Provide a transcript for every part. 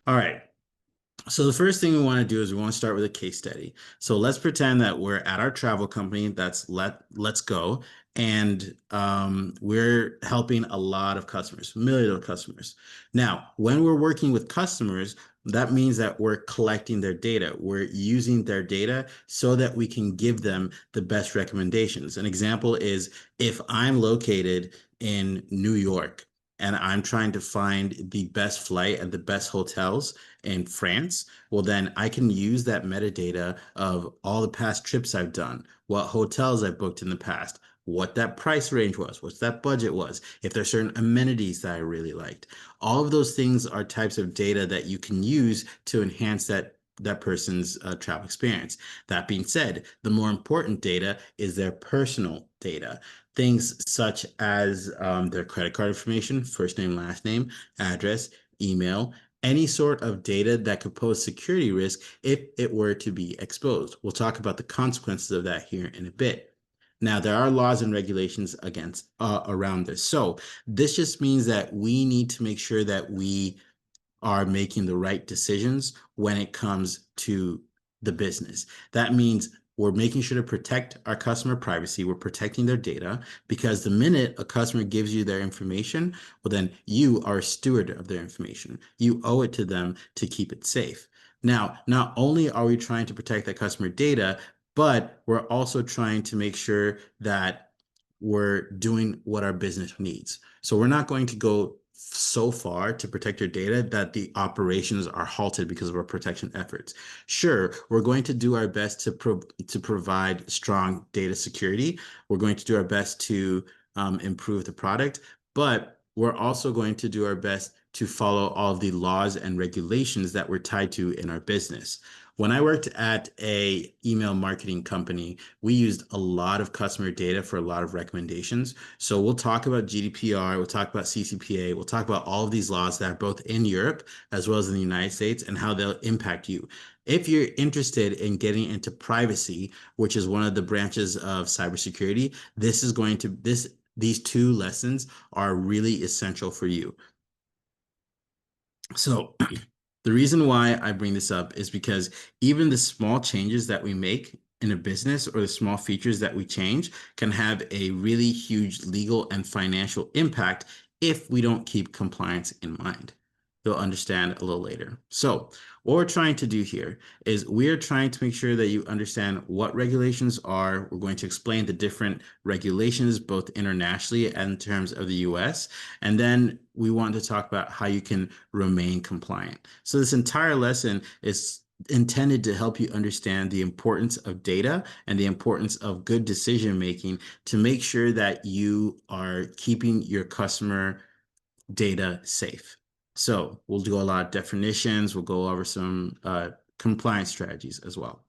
All right. So the first thing we want to do is we want to start with a case study. So let's pretend that we're at our travel company that's Let's Go, and we're helping a lot of customers, millions of customers. Now, when we're working with customers, that means that we're collecting their data. We're using their data so that we can give them the best recommendations. An example is if I'm located in New York and I'm trying to find the best flight and the best hotels in France, well, then I can use that metadata of all the past trips I've done, what hotels I've booked in the past, what that price range was, what that budget was, if there's certain amenities that I really liked. All of those things are types of data that you can use to enhance that person's travel experience. That being said, the more important data is their personal data. Things such as their credit card information, first name, last name, address, email, any sort of data that could pose security risk if it were to be exposed. We'll talk about the consequences of that here in a bit. Now, there are laws and regulations against around this. So this just means that we need to make sure that we are making the right decisions when it comes to the business. That means we're making sure to protect our customer privacy. We're protecting their data because the minute a customer gives you their information, well, then you are a steward of their information. You owe it to them to keep it safe. Now, not only are we trying to protect that customer data, but we're also trying to make sure that we're doing what our business needs. So we're not going to go so far to protect your data that the operations are halted because of our protection efforts. Sure, we're going to do our best to provide strong data security. We're going to do our best to improve the product, but we're also going to do our best to follow all of the laws and regulations that we're tied to in our business. When I worked at a email marketing company, we used a lot of customer data for a lot of recommendations. So we'll talk about GDPR, we'll talk about CCPA, we'll talk about all of these laws that are both in Europe as well as in the United States and how they'll impact you. If you're interested in getting into privacy, which is one of the branches of cybersecurity, these two lessons are really essential for you. So the reason why I bring this up is because even the small changes that we make in a business or the small features that we change can have a really huge legal and financial impact if we don't keep compliance in mind. You'll understand a little later. So, what we're trying to do here is we're trying to make sure that you understand what regulations are. We're going to explain the different regulations, both internationally and in terms of the US. And then we want to talk about how you can remain compliant. So this entire lesson is intended to help you understand the importance of data and the importance of good decision making to make sure that you are keeping your customer data safe. So we'll do a lot of definitions. We'll go over some compliance strategies as well.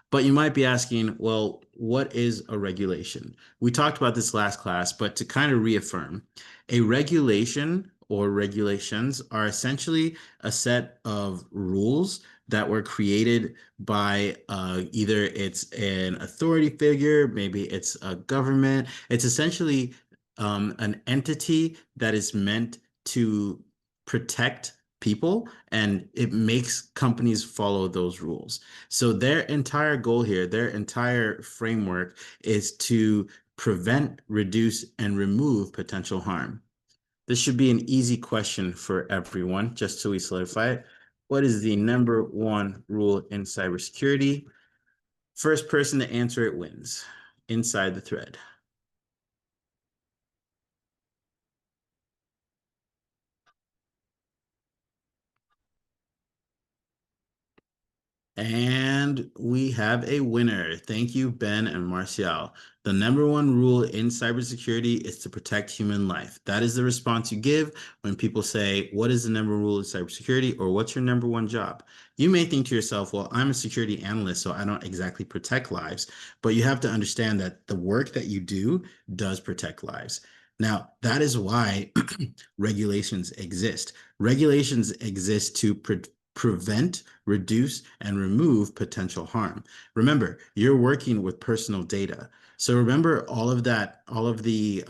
But you might be asking, well, what is a regulation? We talked about this last class, but to kind of reaffirm, a regulation or regulations are essentially a set of rules that were created by either it's an authority figure, maybe it's a government. It's essentially an entity that is meant to protect people and it makes companies follow those rules. So their entire goal here, their entire framework is to prevent, reduce, and remove potential harm. This should be an easy question for everyone, just so we solidify it. What is the number one rule in cybersecurity? First person to answer it wins inside the thread. And we have a winner. Thank you, Ben and Martial. The number one rule in cybersecurity is to protect human life. That is the response you give when people say, what is the number one rule in cybersecurity or what's your number one job? You may think to yourself, well, I'm a security analyst, so I don't exactly protect lives. But you have to understand that the work that you do does protect lives. Now, that is why regulations exist. Regulations exist to prevent, reduce, and remove potential harm. Remember, you're working with personal data. So remember all of that, all of the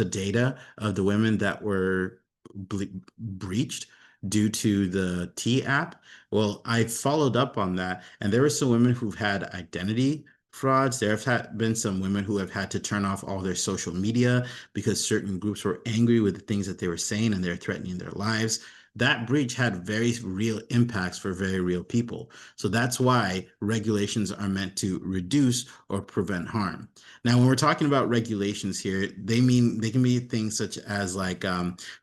data of the women that were breached. due to the T app. Well, I followed up on that, and there were some women who've had identity frauds. There have been some women who have had to turn off all their social media because certain groups were angry with the things that they were saying and they're threatening their lives. That breach had very real impacts for very real people. So that's why regulations are meant to reduce or prevent harm. Now, when we're talking about regulations here, they can be things such as like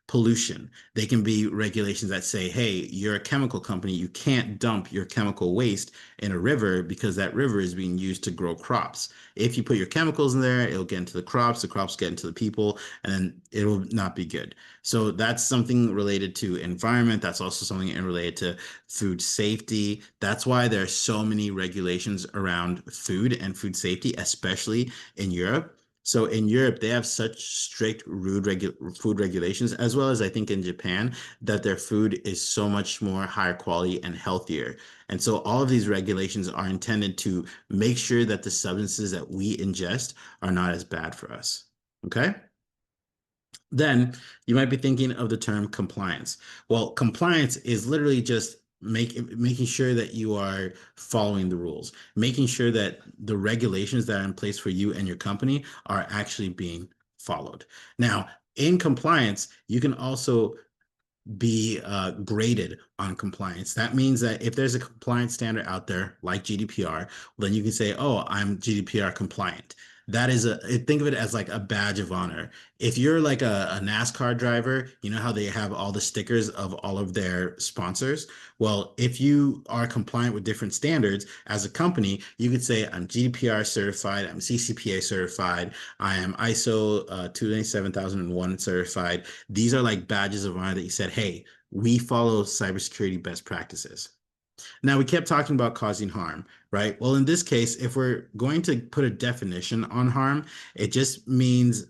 pollution. They can be regulations that say, hey, you're a chemical company, you can't dump your chemical waste in a river because that river is being used to grow crops. If you put your chemicals in there, it'll get into the crops get into the people, and then it'll not be good. So that's something related to environment. That's also something related to food safety. That's why there are so many regulations around food and food safety, especially in Europe. So in Europe, they have such strict food regulations, as well as I think in Japan, that their food is so much more higher quality and healthier. And so all of these regulations are intended to make sure that the substances that we ingest are not as bad for us. Okay? Then you might be thinking of the term compliance. Well, compliance is literally just making sure that you are following the rules, making sure that the regulations that are in place for you and your company are actually being followed. Now, in compliance, you can also be graded on compliance. That means that if there's a compliance standard out there like GDPR, then you can say, oh, I'm GDPR compliant. That is think of it as like a badge of honor. If you're like a NASCAR driver, you know how they have all the stickers of all of their sponsors? Well, if you are compliant with different standards as a company, you could say, I'm GDPR certified, I'm CCPA certified, I am ISO 27001 certified. These are like badges of honor that you said, hey, we follow cybersecurity best practices. Now, we kept talking about causing harm, right? Well, in this case, if we're going to put a definition on harm, it just means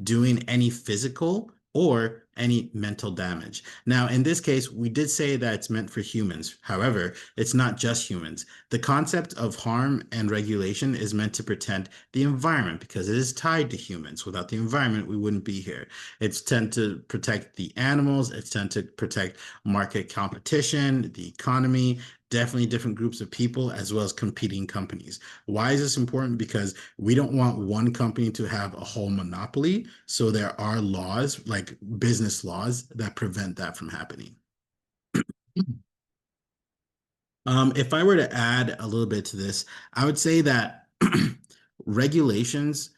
doing any physical or any mental damage. Now, in this case, we did say that it's meant for humans. However, it's not just humans. The concept of harm and regulation is meant to protect the environment because it is tied to humans. Without the environment, we wouldn't be here. It's tend to protect the animals. It's tend to protect market competition, the economy, definitely different groups of people, as well as competing companies. Why is this important? Because we don't want one company to have a whole monopoly. So there are laws, like business laws, that prevent that from happening. If I were to add a little bit to this, I would say that regulations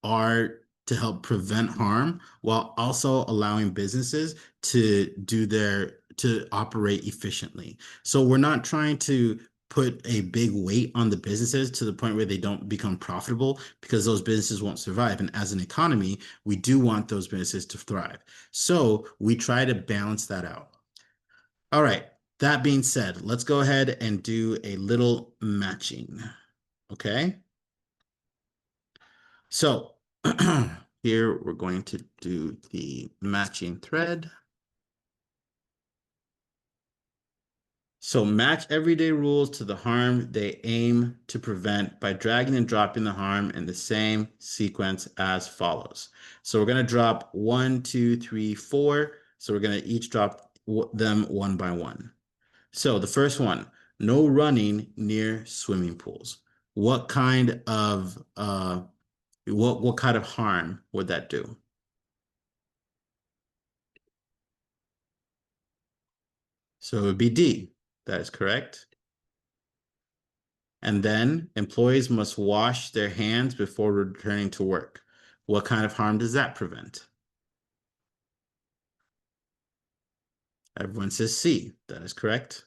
are to help prevent harm while also allowing businesses to operate efficiently. So we're not trying to put a big weight on the businesses to the point where they don't become profitable because those businesses won't survive. And as an economy, we do want those businesses to thrive. So we try to balance that out. All right. That being said, let's go ahead and do a little matching. Okay. So here we're going to do the matching thread. So match everyday rules to the harm they aim to prevent by dragging and dropping the harm in the same sequence as follows. So we're going to drop 1, 2, 3, 4. So we're going to each drop them one by one. So the first one, no running near swimming pools. What kind of what kind of harm would that do? So it would be D. That is correct. And then employees must wash their hands before returning to work. What kind of harm does that prevent? Everyone says C. That is correct.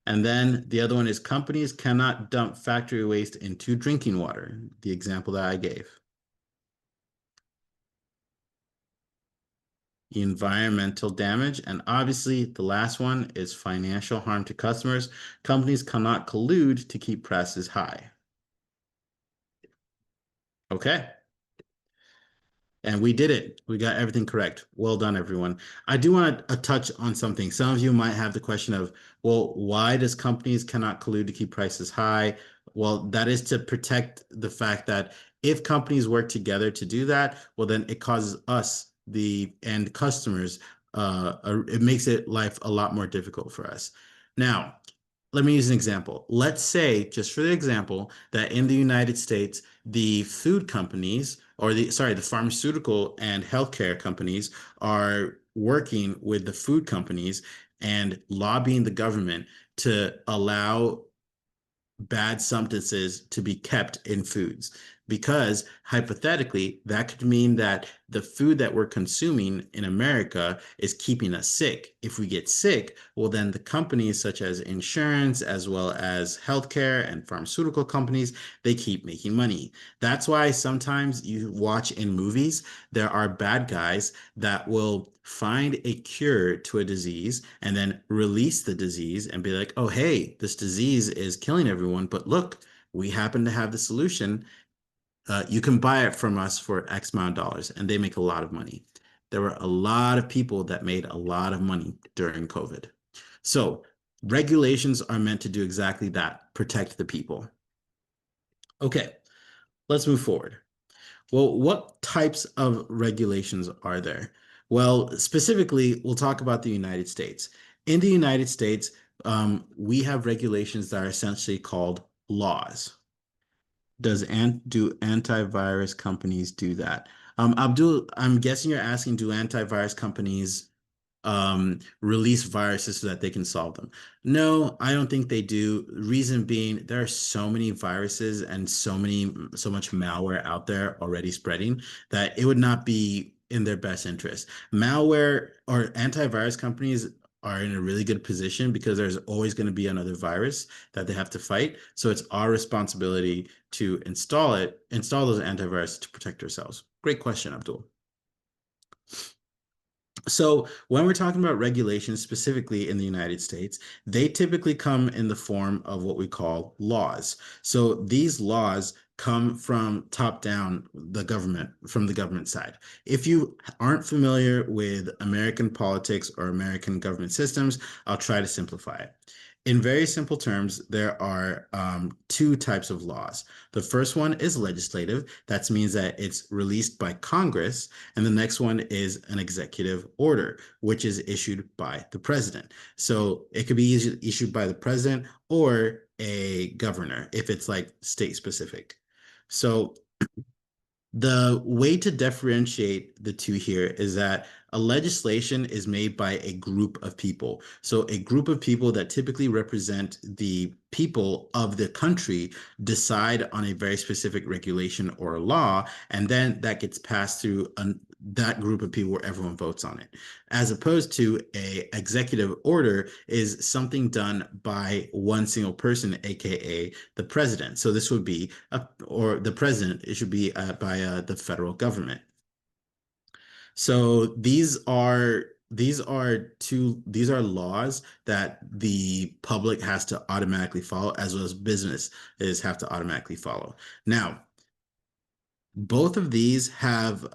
And then the other one is companies cannot dump factory waste into drinking water, the example that I gave. Environmental damage, and obviously the last one is financial harm to customers. Companies cannot collude to keep prices high. Okay. And we did it. We got everything correct. Well done, everyone. I do want to touch on something. Some of you might have the question of, well, why does companies cannot collude to keep prices high? Well, that is to protect the fact that if companies work together to do that, well, then it causes us, the end customers, it makes it life a lot more difficult for us. Now, let me use an example. Let's say, just for the example, that in the United States, the food companies or the pharmaceutical and healthcare companies are working with the food companies and lobbying the government to allow bad substances to be kept in foods. Because hypothetically, that could mean that the food that we're consuming in America is keeping us sick. If we get sick, well, then the companies such as insurance, as well as healthcare and pharmaceutical companies, they keep making money. That's why sometimes you watch in movies, there are bad guys that will find a cure to a disease and then release the disease and be like, oh, hey, this disease is killing everyone, but look, we happen to have the solution. You can buy it from us for X amount of dollars, and they make a lot of money. There were a lot of people that made a lot of money during COVID. So regulations are meant to do exactly that, protect the people. Okay, let's move forward. Well, what types of regulations are there? Well, specifically, we'll talk about the United States. In the United States, we have regulations that are essentially called laws. Do antivirus companies do that? Abdul, I'm guessing you're asking, do antivirus companies release viruses so that they can solve them? No, I don't think they do. Reason being, there are so many viruses and so much malware out there already spreading that it would not be in their best interest. Malware or antivirus companies are in a really good position because there's always going to be another virus that they have to fight. So it's our responsibility to install those antivirus to protect ourselves. Great question, Abdul. So when we're talking about regulations specifically in the United States, they typically come in the form of what we call laws. So these laws come from top down from the government side. If you aren't familiar with American politics or American government systems, I'll try to simplify it. In very simple terms, there are two types of laws. The first one is legislative. That means that it's released by Congress. And the next one is an executive order, which is issued by the president. So it could be issued by the president or a governor if it's like state specific. So the way to differentiate the two here is that a legislation is made by a group of people. So a group of people that typically represent the people of the country decide on a very specific regulation or law, and then that gets passed through that group of people where everyone votes on it. As opposed to a executive order is something done by one single person, aka the president. So this would be or the president. It should be by the federal government. So these are laws that the public has to automatically follow, as well as businesses have to automatically follow. Now, both of these have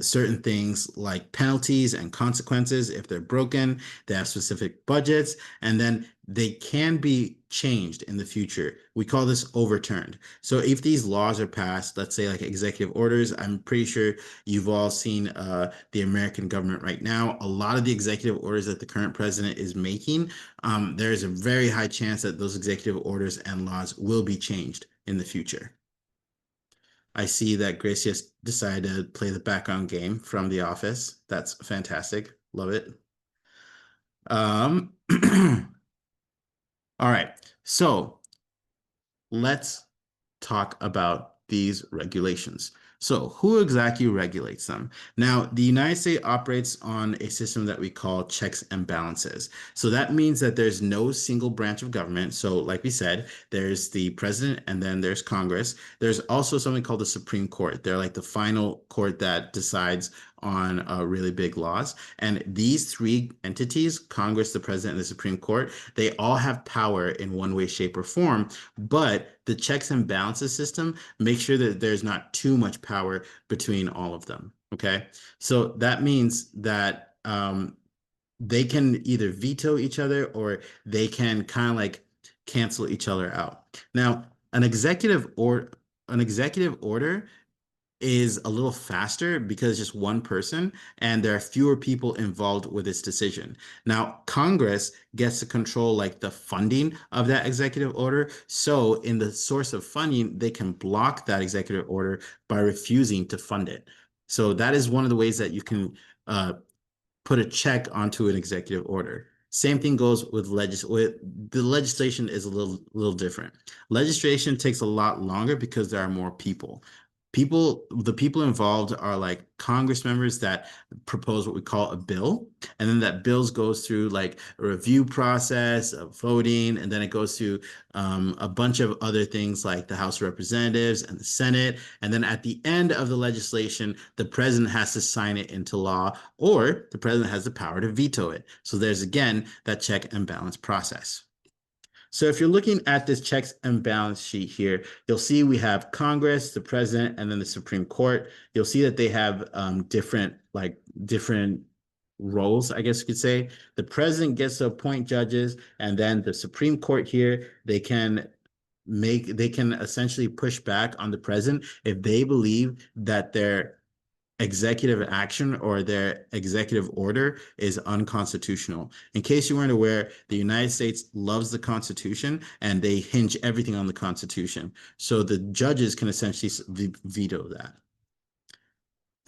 certain things like penalties and consequences if they're broken. They have specific budgets, and then they can be changed in the future. We call this overturned. So if these laws are passed, let's say like executive orders, I'm pretty sure you've all seen the American government right now. A lot of the executive orders that the current president is making, there's a very high chance that those executive orders and laws will be changed in the future. I see that Grace just decided to play the background game from The Office. That's fantastic. Love it. Um, all right. So let's talk about these regulations. So who exactly regulates them? Now, the United States operates on a system that we call checks and balances. So that means that there's no single branch of government. So like we said, there's the president and then there's Congress. There's also something called the Supreme Court. They're like the final court that decides on really big laws. And these three entities, Congress, the president, and the Supreme Court, they all have power in one way, shape, or form. But the checks and balances system makes sure that there's not too much power between all of them. Okay. So that means that they can either veto each other or they can kind of like cancel each other out. Now, an executive order is a little faster because it's just one person and there are fewer people involved with its decision. Now, Congress gets to control like the funding of that executive order. So, in the source of funding, they can block that executive order by refusing to fund it. So, that is one of the ways that you can uh, put a check onto an executive order. Same thing goes with the legislation is a little different. Legislation takes a lot longer because there are more people. The people involved are like Congress members that propose what we call a bill, and then that bills goes through like a review process of voting, and then it goes through a bunch of other things like the House of Representatives and the Senate, and then at the end of the legislation, the president has to sign it into law, or the president has the power to veto it. So there's again that check and balance process. So if you're looking at this checks and balance sheet here, you'll see we have Congress, the president, and then the Supreme Court. You'll see that they have different roles, I guess you could say. The president gets to appoint judges, and then the Supreme Court here, they can essentially push back on the president if they believe that their executive action or their executive order is unconstitutional. In case you weren't aware, the United States loves the Constitution and they hinge everything on the Constitution. So the judges can essentially veto that.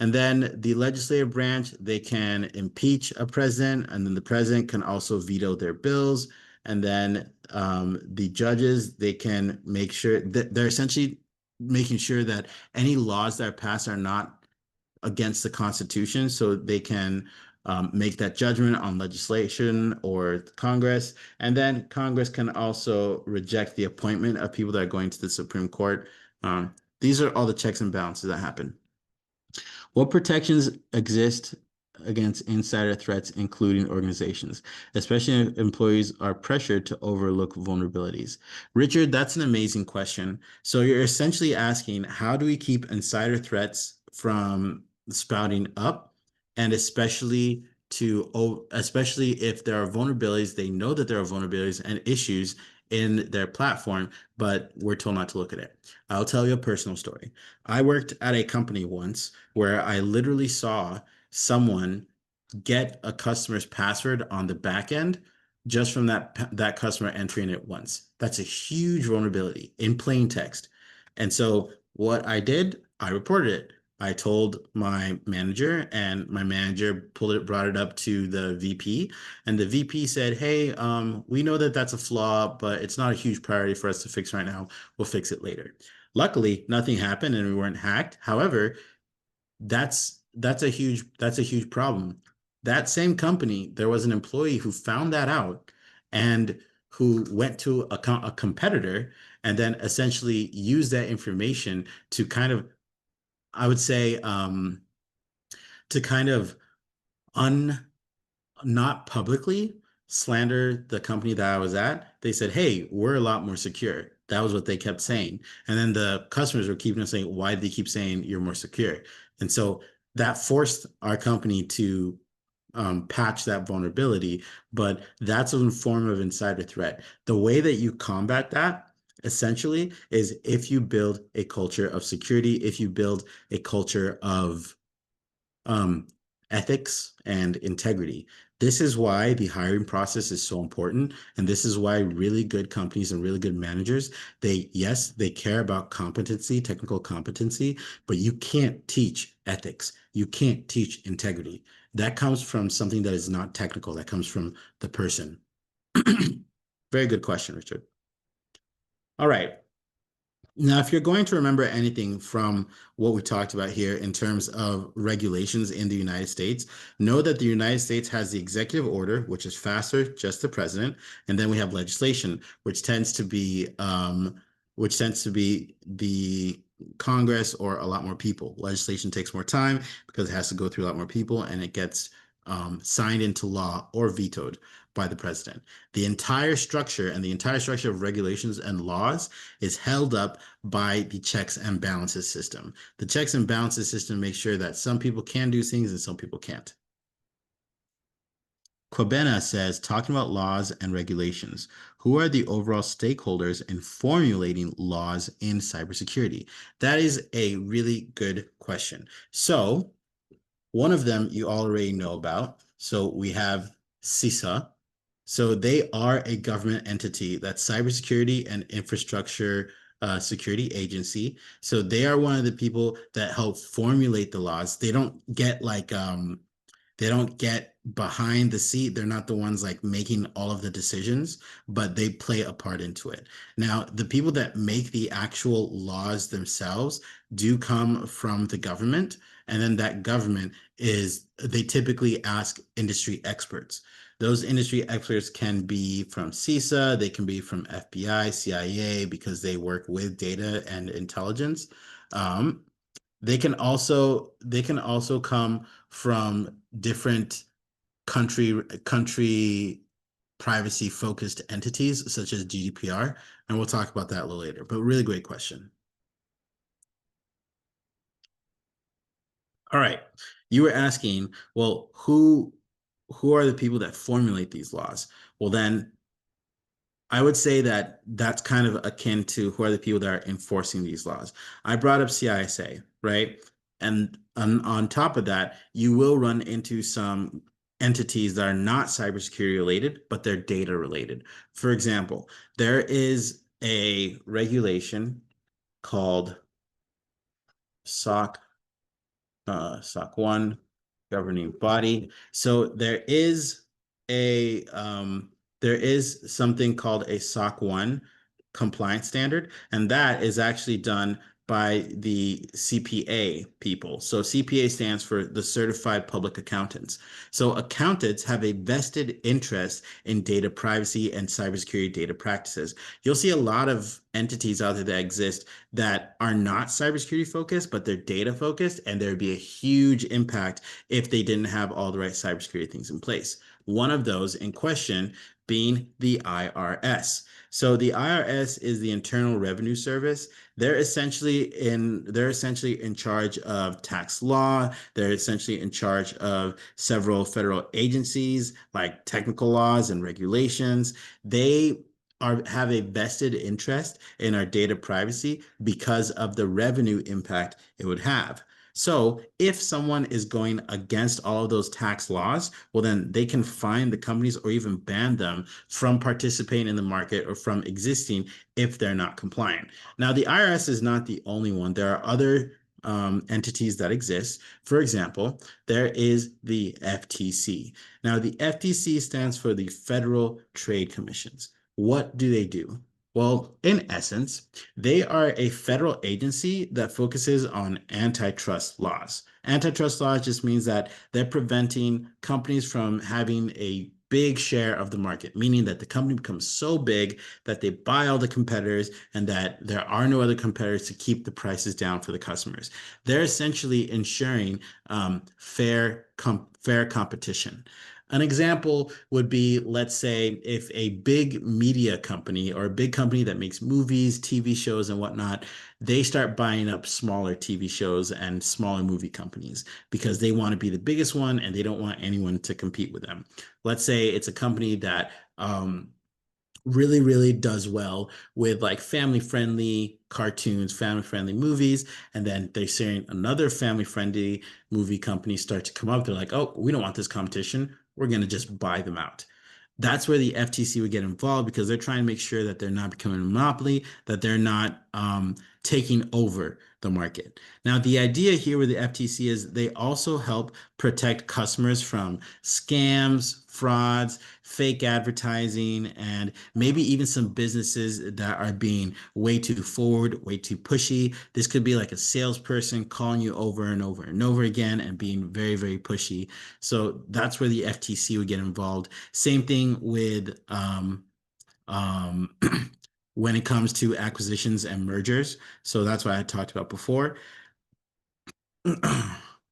And then the legislative branch, they can impeach a president, and then the president can also veto their bills. And then the judges, they can make sure that they're essentially making sure that any laws that are passed are not against the Constitution, so they can make that judgment on legislation or Congress. And then Congress can also reject the appointment of people that are going to the Supreme Court. These are all the checks and balances that happen. What protections exist against insider threats, including organizations, especially if employees are pressured to overlook vulnerabilities? Richard, that's an amazing question. So you're essentially asking, how do we keep insider threats from spouting up, and especially if there are vulnerabilities, they know that there are vulnerabilities and issues in their platform, but we're told not to look at it. I'll tell you a personal story. I worked at a company once where I literally saw someone get a customer's password on the back end just from that customer entering it once. That's a huge vulnerability in plain text. And so what I did, I reported it. I told my manager, and my manager brought it up to the VP, and the VP said, "Hey, we know that that's a flaw, but it's not a huge priority for us to fix right now. We'll fix it later." Luckily, nothing happened, and we weren't hacked. However, that's a huge problem. That same company, there was an employee who found that out and who went to a competitor and then essentially used that information to kind of, I would say, to kind of un not publicly slander the company that I was at. They said, "Hey, we're a lot more secure." That was what they kept saying. And then the customers were keeping on saying, "Why do they keep saying you're more secure?" And so that forced our company to patch that vulnerability. But that's a form of insider threat. The way that you combat that essentially is if you build a culture of security, if you build a culture of um, ethics and integrity. This is why the hiring process is so important. And this is why really good companies and really good managers, yes, they care about competency, technical competency, but you can't teach ethics. You can't teach integrity. That comes from something that is not technical. That comes from the person. Very good question, Richard. All right. Now, if you're going to remember anything from what we talked about here in terms of regulations in the United States, know that the United States has the executive order, which is faster, just the president, and then we have legislation, which tends to be the Congress or a lot more people. Legislation takes more time because it has to go through a lot more people, and it gets signed into law or vetoed by the president. The entire structure of regulations and laws is held up by the checks and balances system. The checks and balances system makes sure that some people can do things and some people can't. Quabena says, talking about laws and regulations. Who are the overall stakeholders in formulating laws in cybersecurity? That is a really good question. So, one of them you already know about. So we have CISA. So they are a government entity that's cybersecurity and infrastructure security agency. So they are one of the people that help formulate the laws. They don't get behind the seat. They're not the ones like making all of the decisions, but they play a part into it. Now, the people that make the actual laws themselves do come from the government. And then that government they typically ask industry experts. Those industry experts can be from CISA, they can be from FBI, CIA, because they work with data and intelligence. Um, they can also come from different country privacy focused entities such as GDPR, and we'll talk about that a little later. But really great question. All right. You were asking, well, who are the people that formulate these laws? Well, then I would say that that's kind of akin to who are the people that are enforcing these laws. I brought up CISA, right? And on top of that, you will run into some entities that are not cybersecurity related, but they're data related. For example, there is a regulation called SOC SOC 1 governing body. So there is something called a SOC 1 compliance standard, and that is actually done by the CPA people. So CPA stands for the Certified Public Accountants. So accountants have a vested interest in data privacy and cybersecurity data practices. You'll see a lot of entities out there that exist that are not cybersecurity focused, but they're data focused, and there would be a huge impact if they didn't have all the right cybersecurity things in place. One of those in question being the IRS. So the IRS is the Internal Revenue Service. They're essentially in charge of tax law. They're essentially in charge of several federal agencies like technical laws and regulations. They have a vested interest in our data privacy because of the revenue impact it would have. So if someone is going against all of those tax laws, well, then they can fine the companies or even ban them from participating in the market or from existing if they're not compliant. Now, the IRS is not the only one. There are other entities that exist. For example, there is the FTC. Now, the FTC stands for the Federal Trade Commissions. What do they do? Well, in essence, they are a federal agency that focuses on antitrust laws. Antitrust laws just means that they're preventing companies from having a big share of the market, meaning that the company becomes so big that they buy all the competitors and that there are no other competitors to keep the prices down for the customers. They're essentially ensuring fair competition. An example would be, let's say, if a big media company or a big company that makes movies, TV shows, and whatnot, they start buying up smaller TV shows and smaller movie companies because they want to be the biggest one and they don't want anyone to compete with them. Let's say it's a company that really, really does well with like family friendly cartoons, family friendly movies. And then they're seeing another family friendly movie company start to come up. They're like, oh, we don't want this competition. We're going to just buy them out. That's where the FTC would get involved because they're trying to make sure that they're not becoming a monopoly, that they're not taking over the market. Now, the idea here with the FTC is they also help protect customers from scams, frauds, fake advertising, and maybe even some businesses that are being way too forward, way too pushy. This could be like a salesperson calling you over and over and over again and being very, very pushy. So that's where the FTC would get involved. Same thing with um, when it comes to acquisitions and mergers. So that's what I talked about before.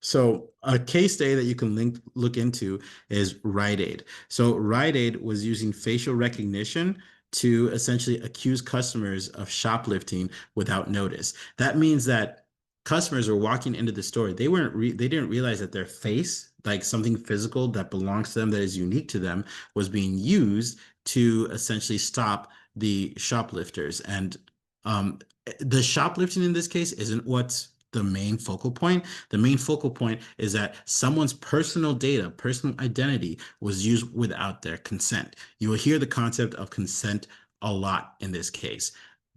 So a case study that you can look into is Rite Aid. So Rite Aid was using facial recognition to essentially accuse customers of shoplifting without notice. That means that customers were walking into the store. They didn't realize that their face, like something physical that belongs to them, that is unique to them, was being used to essentially stop the shoplifters. And um, the shoplifting in this case isn't what's the main focal point. The main focal point is that someone's personal data, personal identity was used without their consent. You will hear the concept of consent a lot in this case.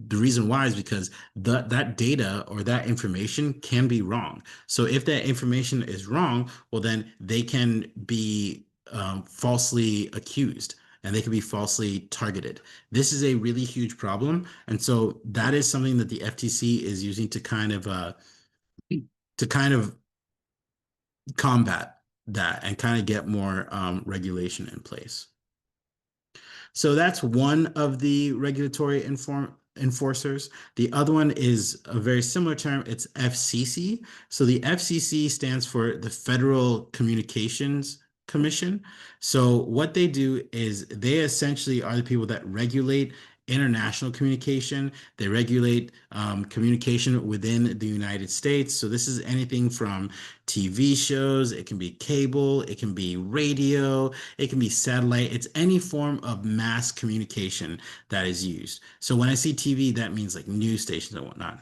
The reason why is because that data or that information can be wrong. So if that information is wrong, well, then they can be falsely accused and they can be falsely targeted. This is a really huge problem, and so that is something that the FTC is using to kind of combat that and kind of get more regulation in place. So that's one of the regulatory enforcers. The other one is a very similar term. It's FCC. So the FCC stands for the Federal Communications Commission. So what they do is they essentially are the people that regulate international communication. They regulate communication within the United States. So this is anything from TV shows, it can be cable, it can be radio, it can be satellite. It's any form of mass communication that is used. So when I see TV, that means like news stations and whatnot.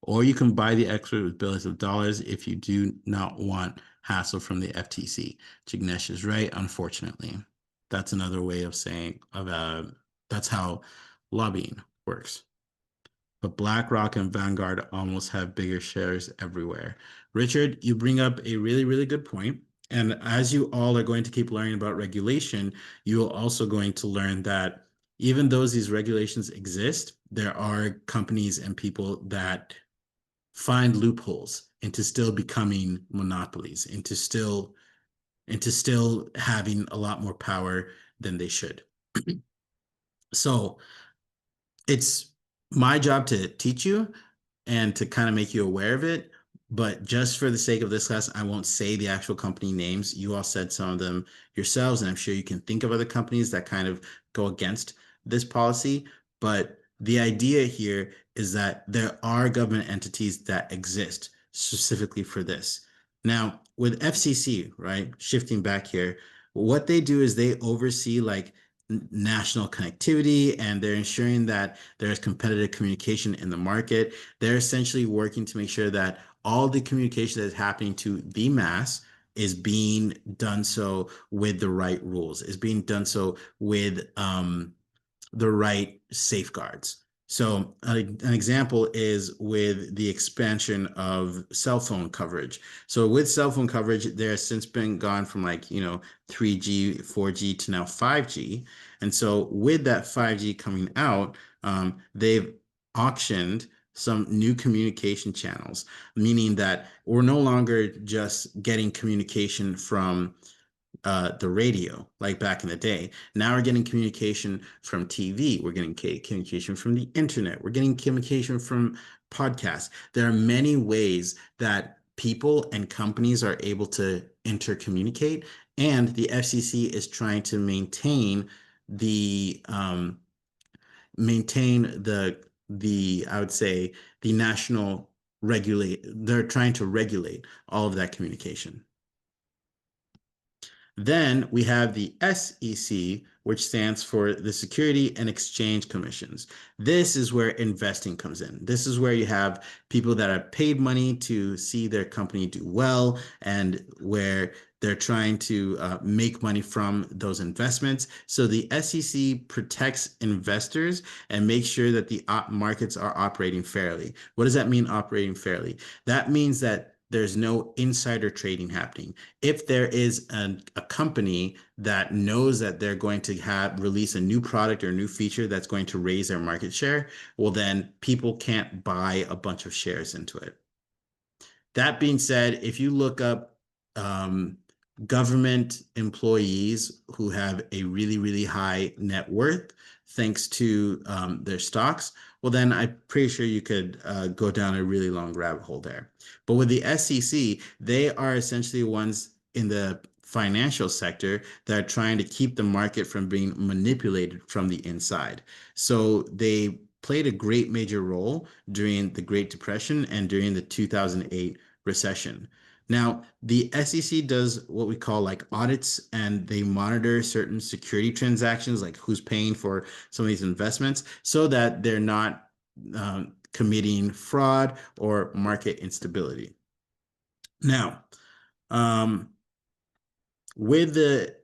Or you can buy the expert with billions of dollars if you do not want hassle from the FTC. Jignesh is right, unfortunately. That's another way of saying that's how lobbying works. But BlackRock and Vanguard almost have bigger shares everywhere. Richard, you bring up a really, really good point. And as you all are going to keep learning about regulation, you are also going to learn that even though these regulations exist, there are companies and people that find loopholes into still becoming monopolies, into still having a lot more power than they should. So it's my job to teach you and to kind of make you aware of it. But just for the sake of this class, I won't say the actual company names. You all said some of them yourselves, and I'm sure you can think of other companies that kind of go against this policy. But the idea here is that there are government entities that exist specifically for this. Now, with FCC, right, shifting back here, what they do is they oversee like national connectivity and they're ensuring that there's competitive communication in the market. They're essentially working to make sure that all the communication that is happening to the mass is being done so with the right rules, is being done so with the right safeguards. So an example is with the expansion of cell phone coverage. So with cell phone coverage, there has since been gone from 3G, 4G to now 5G. And so with that 5G coming out, they've auctioned some new communication channels, meaning that we're no longer just getting communication from the radio, like back in the day. Now we're getting communication from TV. We're getting communication from the internet. We're getting communication from podcasts. There are many ways that people and companies are able to intercommunicate, and the FCC is trying to the maintain the I would say the national regulate. They're trying to regulate all of that communication. Then we have the SEC, which stands for the Security and Exchange Commissions. This is where investing comes in. This is where you have people that have paid money to see their company do well and where they're trying to make money from those investments. So the SEC protects investors and makes sure that the markets are operating fairly. What does that mean, operating fairly? That means that there's no insider trading happening. If there is a company that knows that they're going to release a new product or a new feature that's going to raise their market share, well, then people can't buy a bunch of shares into it. That being said, if you look up government employees who have a really, really high net worth, thanks to their stocks, well, then I'm pretty sure you could go down a really long rabbit hole there. But with the SEC, they are essentially ones in the financial sector that are trying to keep the market from being manipulated from the inside. So they played a great major role during the Great Depression and during the 2008 recession. Now, the SEC does what we call like audits, and they monitor certain security transactions, like who's paying for some of these investments, so that they're not committing fraud or market instability. Now, um, with the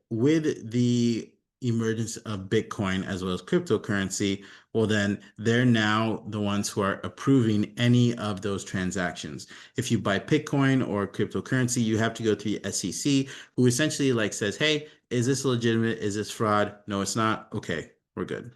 emergence of Bitcoin as well as cryptocurrency, well, then they're now the ones who are approving any of those transactions. If you buy Bitcoin or cryptocurrency, you have to go to the SEC, who essentially like says, "Hey, is this legitimate? Is this fraud? No, it's not. Okay, we're good."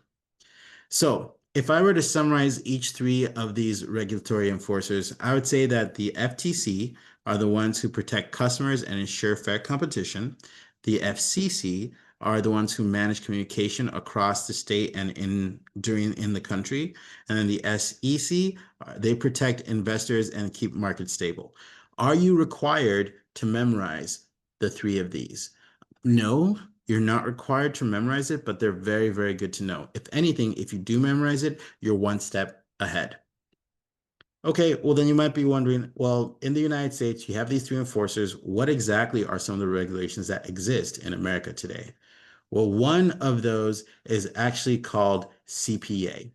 So, if I were to summarize each three of these regulatory enforcers, I would say that the FTC are the ones who protect customers and ensure fair competition. The FCC are the ones who manage communication across the state and in the country. And then the SEC, they protect investors and keep markets stable. Are you required to memorize the three of these? No, you're not required to memorize it, but they're very, very good to know. If anything, if you do memorize it, you're one step ahead. Okay, well, then you might be wondering, well, in the United States, you have these three enforcers. What exactly are some of the regulations that exist in America today? Well, one of those is actually called CPA.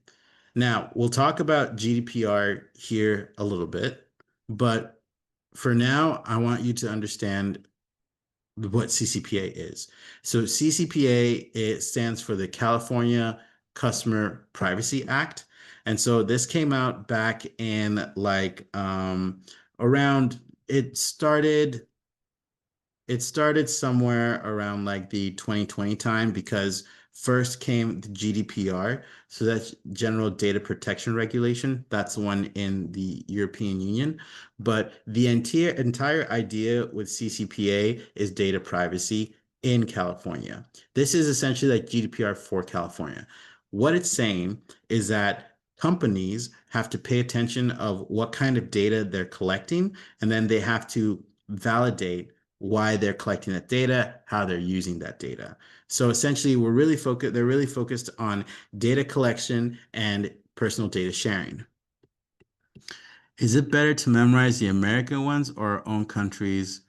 Now, we'll talk about GDPR here a little bit, but for now, I want you to understand what CCPA is. So CCPA, it stands for the California Customer Privacy Act. And so this came out back in like around it started somewhere around like the 2020 time, because first came the GDPR. So that's General Data Protection Regulation. That's the one in the European Union. But the entire idea with CCPA is data privacy in California. This is essentially like GDPR for California. What it's saying is that companies have to pay attention of what kind of data they're collecting, and then they have to validate why they're collecting that data, how they're using that data. So essentially, they're really focused on data collection and personal data sharing. Is it better to memorize the American ones or our own country's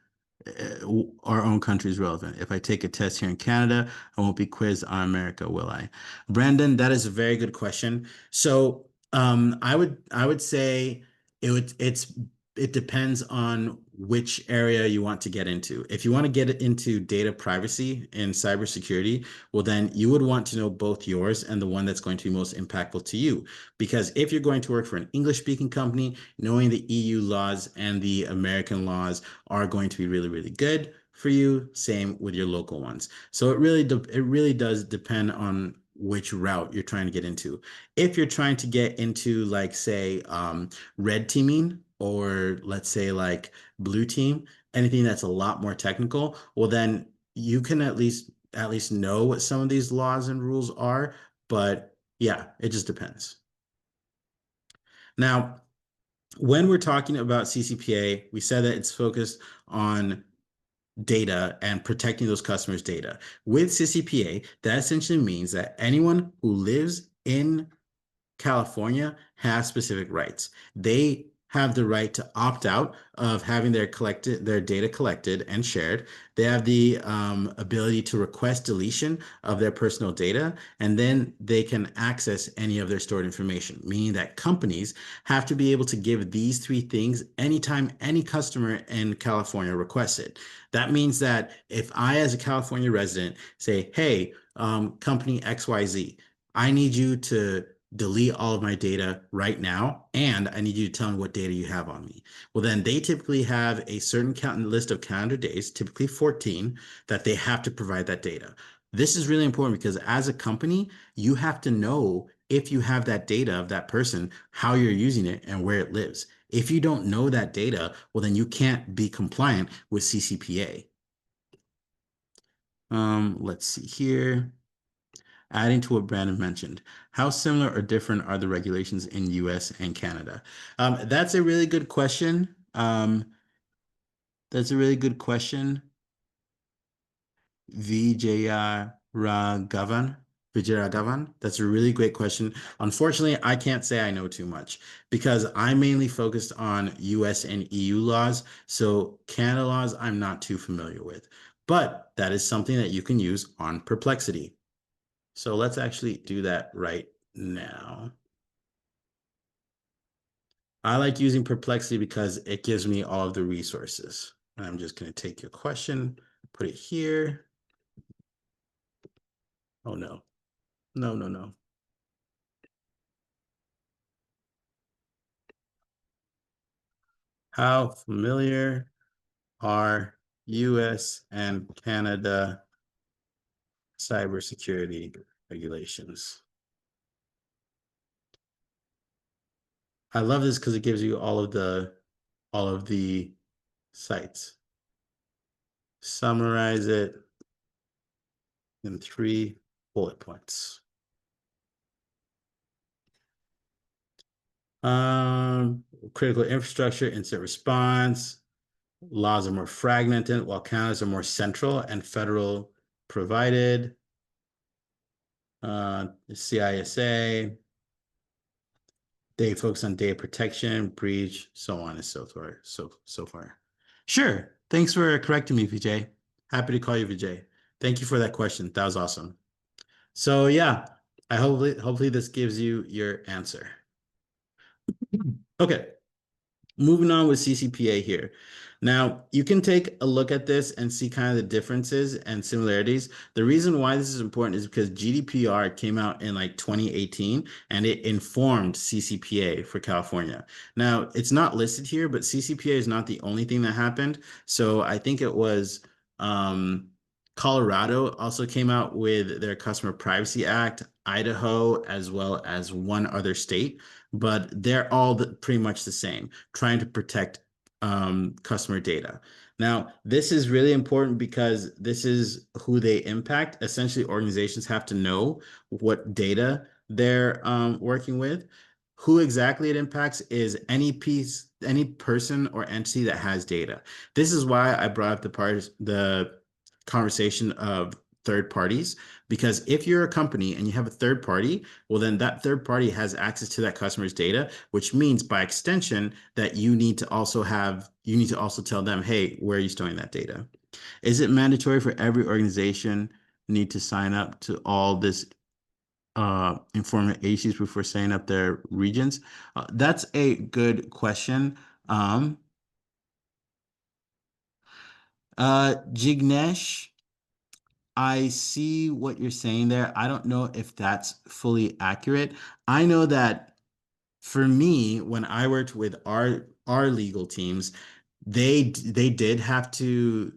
relevant? If I take a test here in Canada, I won't be quizzed on America, will I? Brandon, that is a very good question. So, I would say it depends on which area you want to get into. If you want to get into data privacy and cybersecurity, well, then you would want to know both yours and the one that's going to be most impactful to you. Because if you're going to work for an English speaking company, knowing the EU laws and the American laws are going to be really, really good for you. Same with your local ones. So it really does depend on which route you're trying to get into. If you're trying to get into like say red teaming, or let's say like blue team, anything that's a lot more technical, well then you can at least know what some of these laws and rules are, but yeah, it just depends. Now, when we're talking about CCPA, we said that it's focused on data and protecting those customers' data. With CCPA, that essentially means that anyone who lives in California has specific rights. They have the right to opt out of having their data collected and shared. They have the ability to request deletion of their personal data, and then they can access any of their stored information, meaning that companies have to be able to give these three things anytime any customer in California requests it. That means that if I, as a California resident, say, "Hey, company XYZ, I need you to delete all of my data right now, and I need you to tell me what data you have on me." Well, then they typically have a certain list of calendar days, typically 14, that they have to provide that data. This is really important because as a company, you have to know if you have that data of that person, how you're using it, and where it lives. If you don't know that data, well, then you can't be compliant with CCPA. Let's see here. Adding to what Brandon mentioned, how similar or different are the regulations in US and Canada? That's a really good question. That's a really good question. Vijaya Raghavan. Vijayaraghavan? That's a really great question. Unfortunately, I can't say I know too much because I'm mainly focused on US and EU laws. So Canada laws, I'm not too familiar with. But that is something that you can use on Perplexity. So let's actually do that right now. I like using Perplexity because it gives me all of the resources. And I'm just going to take your question, put it here. Oh, no. No, no, no. How familiar are US and Canada cybersecurity regulations? I love this because it gives you all of the sites. Summarize it in 3 bullet points. Critical infrastructure, incident response. Laws are more fragmented, while Canada's are more central and federal provided. CISA, they focus on data protection, breach, so on and so forth. So far. Sure. Thanks for correcting me, Vijay. Happy to call you Vijay. Thank you for that question. That was awesome. So yeah, I hopefully this gives you your answer. Okay. Moving on with CCPA here. Now, you can take a look at this and see kind of the differences and similarities. The reason why this is important is because GDPR came out in like 2018 and it informed CCPA for California. Now, it's not listed here, but CCPA is not the only thing that happened. So I think it was Colorado also came out with their Customer Privacy Act, Idaho, as well as one other state, but they're all pretty much the same, trying to protect customer data. Now, this is really important because this is who they impact. Essentially, organizations have to know what data they're working with. Who exactly it impacts is any person or entity that has data. This is why I brought up the conversation of third parties, because if you're a company and you have a third party, well, then that third party has access to that customer's data, which means by extension that you need to also tell them, hey, where are you storing that data? Is it mandatory for every organization need to sign up to all this informant agencies before setting up their regions? That's a good question. Jignesh, I see what you're saying there. I don't know if that's fully accurate. I know that for me, when I worked with our legal teams, they did have to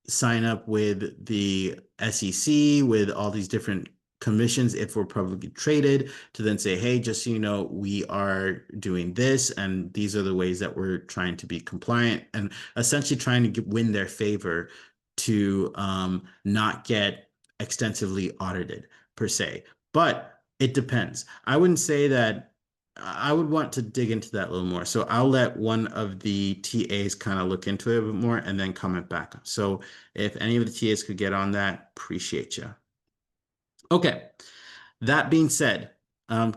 sign up with the SEC, with all these different commissions if we're publicly traded, to then say, hey, just so you know, we are doing this, and these are the ways that we're trying to be compliant, and essentially trying to win their favor to not get extensively audited per se. But it depends. I wouldn't say that. I would want to dig into that a little more. So I'll let one of the TAs kind of look into it a bit more and then comment back. So if any of the TAs could get on that, appreciate you. Okay. That being said,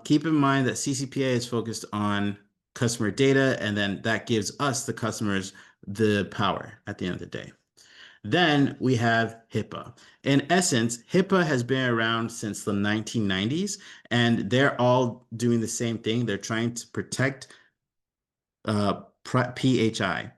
keep in mind that CCPA is focused on customer data, and then that gives us, the customers, the power at the end of the day. Then we have HIPAA. In essence, HIPAA has been around since the 1990s, and they're all doing the same thing. They're trying to protect PHI,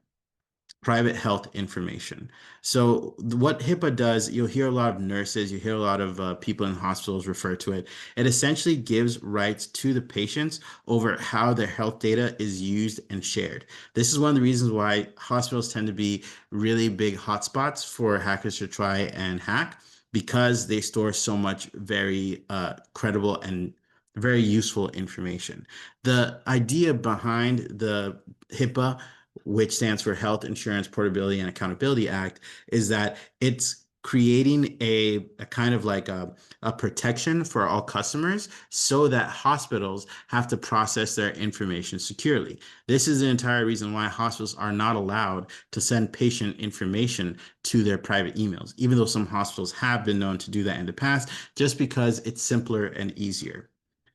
private health information. So what HIPAA does, you'll hear a lot of nurses, you hear a lot of people in hospitals refer to it. It essentially gives rights to the patients over how their health data is used and shared. This is one of the reasons why hospitals tend to be really big hotspots for hackers to try and hack, because they store so much very credible and very useful information. The idea behind the HIPAA, which stands for Health Insurance Portability and Accountability Act, is that it's creating a kind of like a protection for all customers so that hospitals have to process their information securely. This is the entire reason why hospitals are not allowed to send patient information to their private emails, even though some hospitals have been known to do that in the past, just because it's simpler and easier.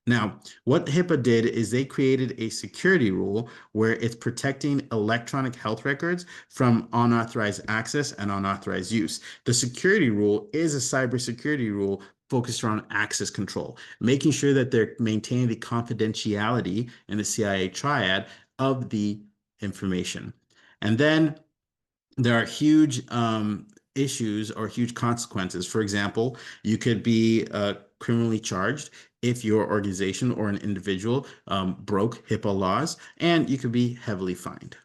Now, what HIPAA did is they created a security rule where it's protecting electronic health records from unauthorized access and unauthorized use. The security rule is a cybersecurity rule focused around access control, making sure that they're maintaining the confidentiality in the CIA triad of the information. And then there are huge issues or huge consequences. For example, you could be criminally charged if your organization or an individual broke HIPAA laws, and you could be heavily fined.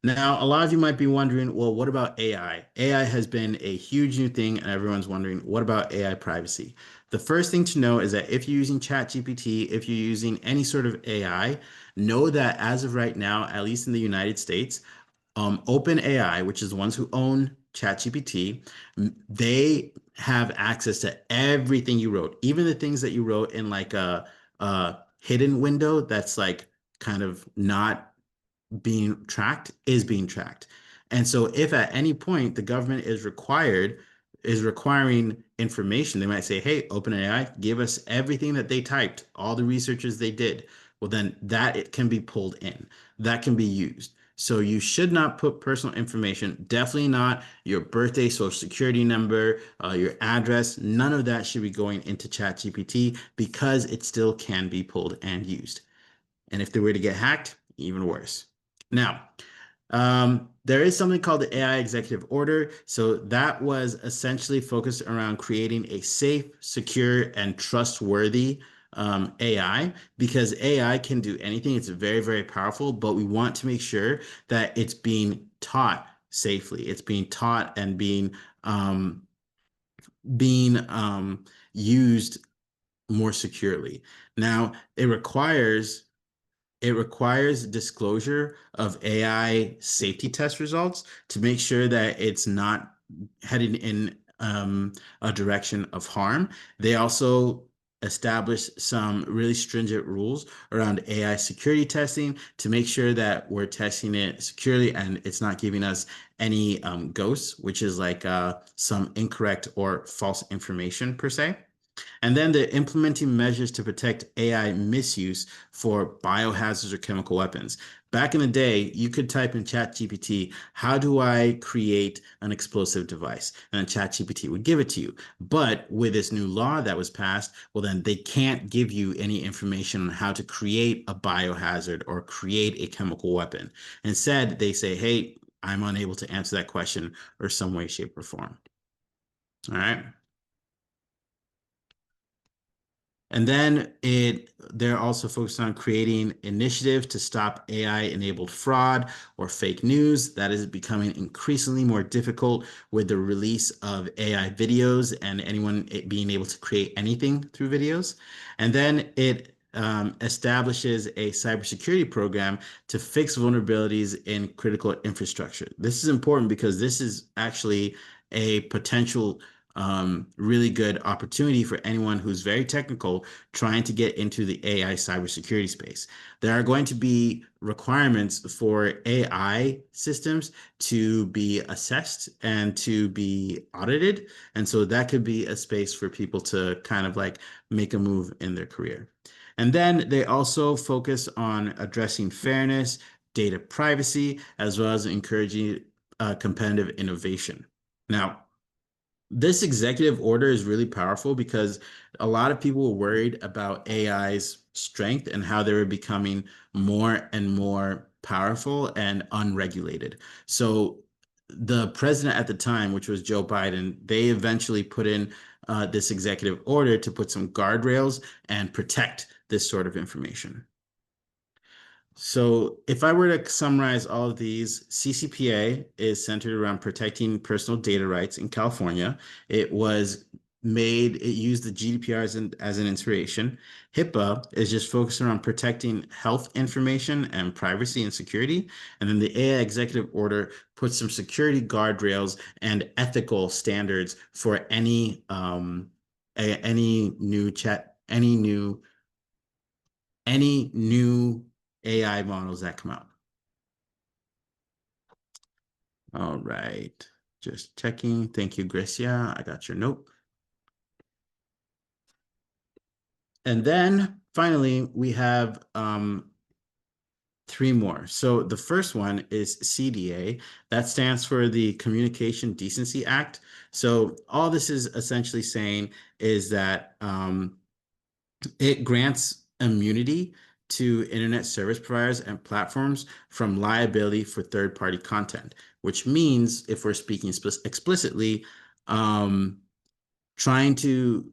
Now, a lot of you might be wondering, well, what about AI? AI has been a huge new thing, and everyone's wondering, what about AI privacy? The first thing to know is that if you're using ChatGPT, if you're using any sort of AI, know that as of right now, at least in the United States, OpenAI, which is the ones who own ChatGPT, they have access to everything you wrote, even the things that you wrote in like a hidden window that's like kind of not being tracked is being tracked. And so if at any point the government is requiring information, they might say, "Hey, OpenAI, give us everything that they typed, all the researches they did." Well, then that it can be pulled in. That can be used. So you should not put personal information, definitely not your birthday, social security number, your address. None of that should be going into ChatGPT because it still can be pulled and used. And if they were to get hacked, even worse. Now, there is something called the AI Executive Order. So that was essentially focused around creating a safe, secure, and trustworthy AI because AI can do anything. It's very, very powerful, but we want to make sure that it's being taught safely. It's being taught and being used more securely. Now, it requires disclosure of AI safety test results to make sure that it's not heading in a direction of harm. They also establish some really stringent rules around AI security testing to make sure that we're testing it securely and it's not giving us any ghosts, which is like some incorrect or false information per se. And then they're implementing measures to protect AI misuse for biohazards or chemical weapons. Back in the day, you could type in ChatGPT, how do I create an explosive device? And then ChatGPT would give it to you. But with this new law that was passed, well, then they can't give you any information on how to create a biohazard or create a chemical weapon. Instead, they say, hey, I'm unable to answer that question or some way, shape, or form. All right. And then they're also focused on creating initiatives to stop AI-enabled fraud or fake news. That is becoming increasingly more difficult with the release of AI videos and anyone being able to create anything through videos. And then it establishes a cybersecurity program to fix vulnerabilities in critical infrastructure. This is important because this is actually a potential really good opportunity for anyone who's very technical trying to get into the AI cybersecurity space. There are going to be requirements for AI systems to be assessed and to be audited. And so that could be a space for people to kind of like make a move in their career. And then they also focus on addressing fairness, data privacy, as well as encouraging competitive innovation. Now, this executive order is really powerful because a lot of people were worried about AI's strength and how they were becoming more and more powerful and unregulated. So the president at the time, which was Joe Biden, they eventually put in this executive order to put some guardrails and protect this sort of information. So if I were to summarize all of these, CCPA is centered around protecting personal data rights in California. It was it used the GDPR as an inspiration. HIPAA is just focusing on protecting health information and privacy and security. And then the AI executive order puts some security guardrails and ethical standards for any new any new AI models that come out. All right. Just checking. Thank you, Gracia. I got your note. And then finally, we have three more. So the first one is CDA. That stands for the Communication Decency Act. So all this is essentially saying is that it grants immunity to internet service providers and platforms from liability for third-party content, which means, if we're speaking explicitly, trying to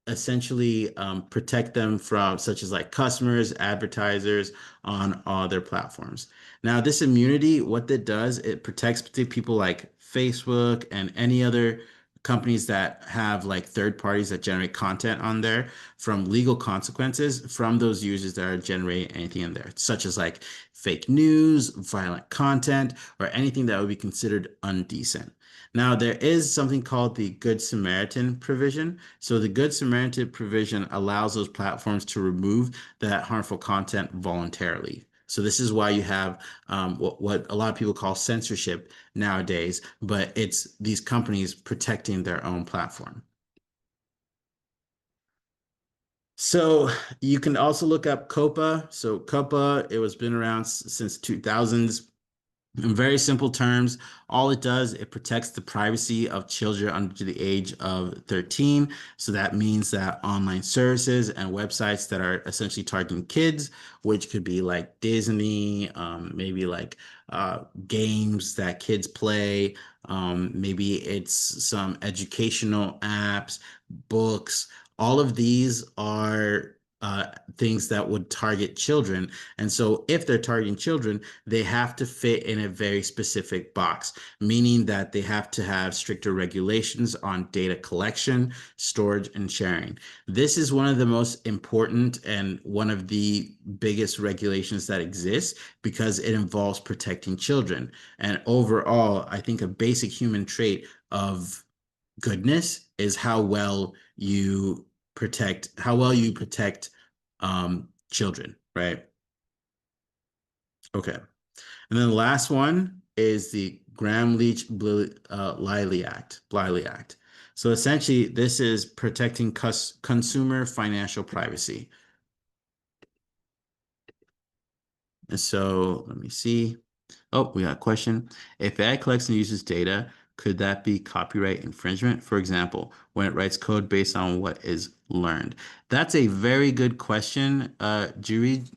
essentially protect them from such as like customers, advertisers on all their platforms. Now, this immunity, what that does, it protects people like Facebook and any other companies that have like third parties that generate content on there from legal consequences from those users that are generating anything in there, such as like fake news, violent content, or anything that would be considered undecent. Now, there is something called the Good Samaritan provision. So the Good Samaritan provision allows those platforms to remove that harmful content voluntarily. So this is why you have what a lot of people call censorship nowadays, but it's these companies protecting their own platform. So you can also look up COPPA. So COPPA, it was been around since 2000s. In very simple terms, all it does, it protects the privacy of children under the age of 13. So that means that online services and websites that are essentially targeting kids, which could be like Disney, maybe like games that kids play, maybe it's some educational apps, books. All of these are things that would target children. And so if they're targeting children, they have to fit in a very specific box, meaning that they have to have stricter regulations on data collection, storage, and sharing. This is one of the most important and one of the biggest regulations that exists because it involves protecting children. And overall, I think a basic human trait of goodness is how well you protect children, right? Okay. And then the last one is the Gramm-Leach-Bliley Act. So essentially, this is protecting consumer financial privacy. And so let me see. Oh, we got a question. If AI collects and uses data, could that be copyright infringement? For example, when it writes code based on what is learned. That's a very good question, uh, Jurigis.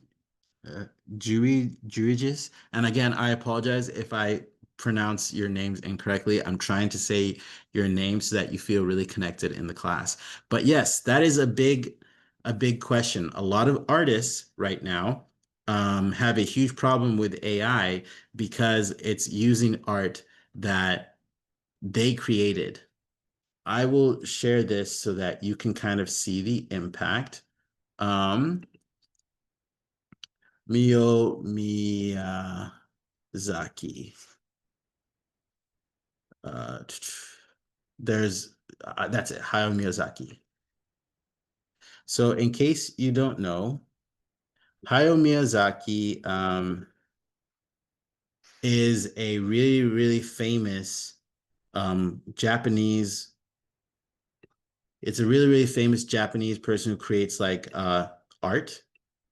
And again, I apologize if I pronounce your names incorrectly. I'm trying to say your name so that you feel really connected in the class. But yes, that is a big question. A lot of artists right now have a huge problem with AI because it's using art that they created. I will share this so that you can kind of see the impact. Miyazaki. Uh, there's that's it, Hayao Miyazaki. So in case you don't know, Hayao Miyazaki is a really, really famous Japanese. It's a really, really famous Japanese person who creates like art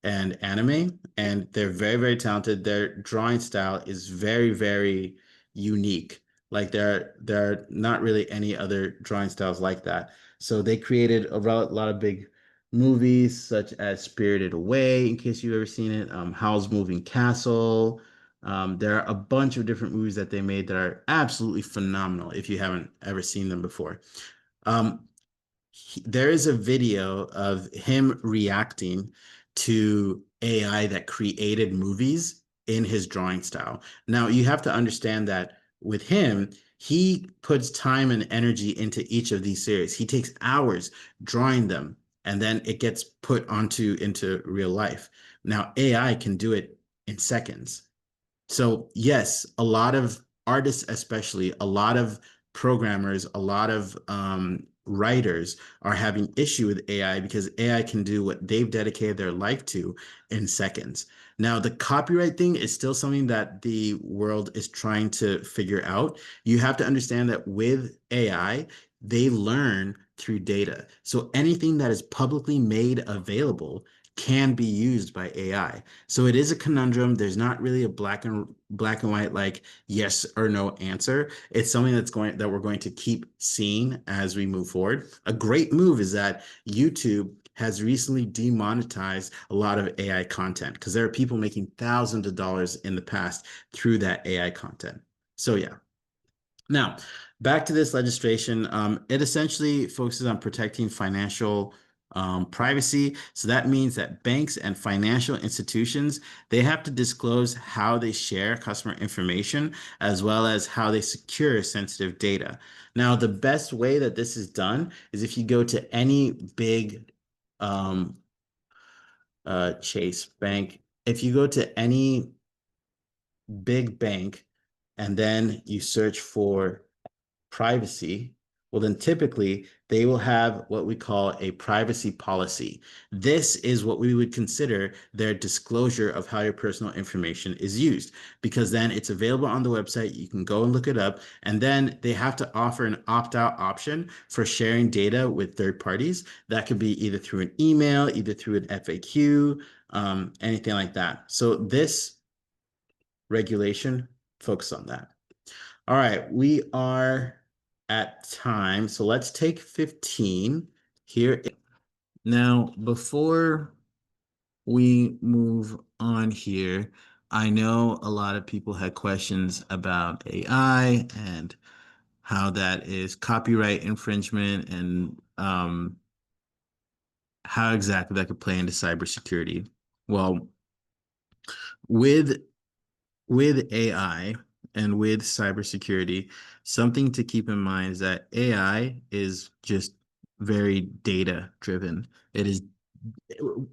and anime, and they're very, very talented. Their drawing style is very, very unique. Like there are not really any other drawing styles like that. So they created a lot of big movies such as Spirited Away, in case you've ever seen it, Howl's Moving Castle. There are a bunch of different movies that they made that are absolutely phenomenal if you haven't ever seen them before. Um, there is a video of him reacting to AI that created movies in his drawing style. Now, you have to understand that with him, He puts time and energy into each of these series. He takes hours drawing them, and then it gets put onto into real life. Now, AI can do it in seconds. So, yes, a lot of artists, especially a lot of programmers, a lot of writers are having issue with AI because AI can do what they've dedicated their life to in seconds. Now, the copyright thing is still something that the world is trying to figure out. You have to understand that with AI, they learn through data. So anything that is publicly made available can be used by AI. So it is a conundrum. There's not really a black and white like yes or no answer. It's something that we're going to keep seeing as we move forward. A great move is that YouTube has recently demonetized a lot of AI content because there are people making thousands of dollars in the past through that AI content. So yeah. Now, back to this legislation, it essentially focuses on protecting financial privacy. So that means that banks and financial institutions, they have to disclose how they share customer information as well as how they secure sensitive data. Now, the best way that this is done is if you go to any big um, Chase bank, if you go to any big bank and then you search for privacy, well, then typically they will have what we call a privacy policy. This is what we would consider their disclosure of how your personal information is used, because then it's available on the website. You can go and look it up. And then they have to offer an opt-out option for sharing data with third parties. That could be either through an email, either through an FAQ, anything like that. So this regulation focuses on that. All right, we are at time, so let's take 15 here. Now, before we move on here, I know a lot of people had questions about AI and how that is copyright infringement and how exactly that could play into cybersecurity. Well, with with AI and with cybersecurity, something to keep in mind is that AI is just very data driven. It is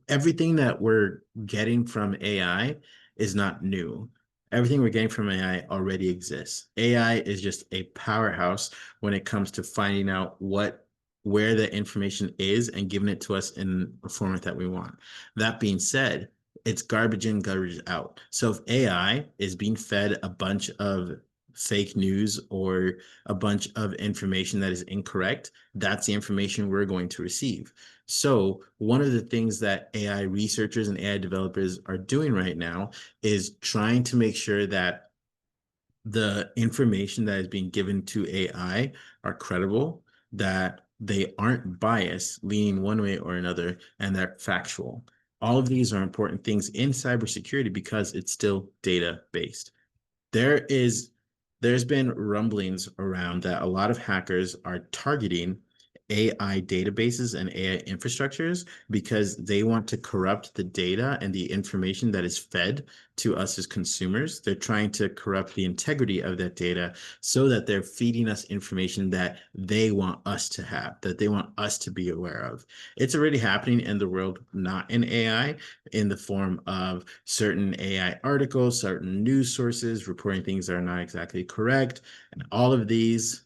everything that we're getting from AI is not new. Everything we're getting from AI already exists. AI is just a powerhouse when it comes to finding out where the information is and giving it to us in a format that we want. That being said, it's garbage in, garbage out. So if AI is being fed a bunch of fake news or a bunch of information that is incorrect, that's the information we're going to receive. So one of the things that AI researchers and AI developers are doing right now is trying to make sure that the information that is being given to AI are credible, that they aren't biased, leaning one way or another, and they're factual. All of these are important things in cybersecurity because it's still data based. There is there's been rumblings around that a lot of hackers are targeting AI databases and AI infrastructures because they want to corrupt the data and the information that is fed to us as consumers. They're trying to corrupt the integrity of that data so that they're feeding us information that they want us to have, that they want us to be aware of. It's already happening in the world, not in AI, in the form of certain AI articles, certain news sources reporting things that are not exactly correct. And all of these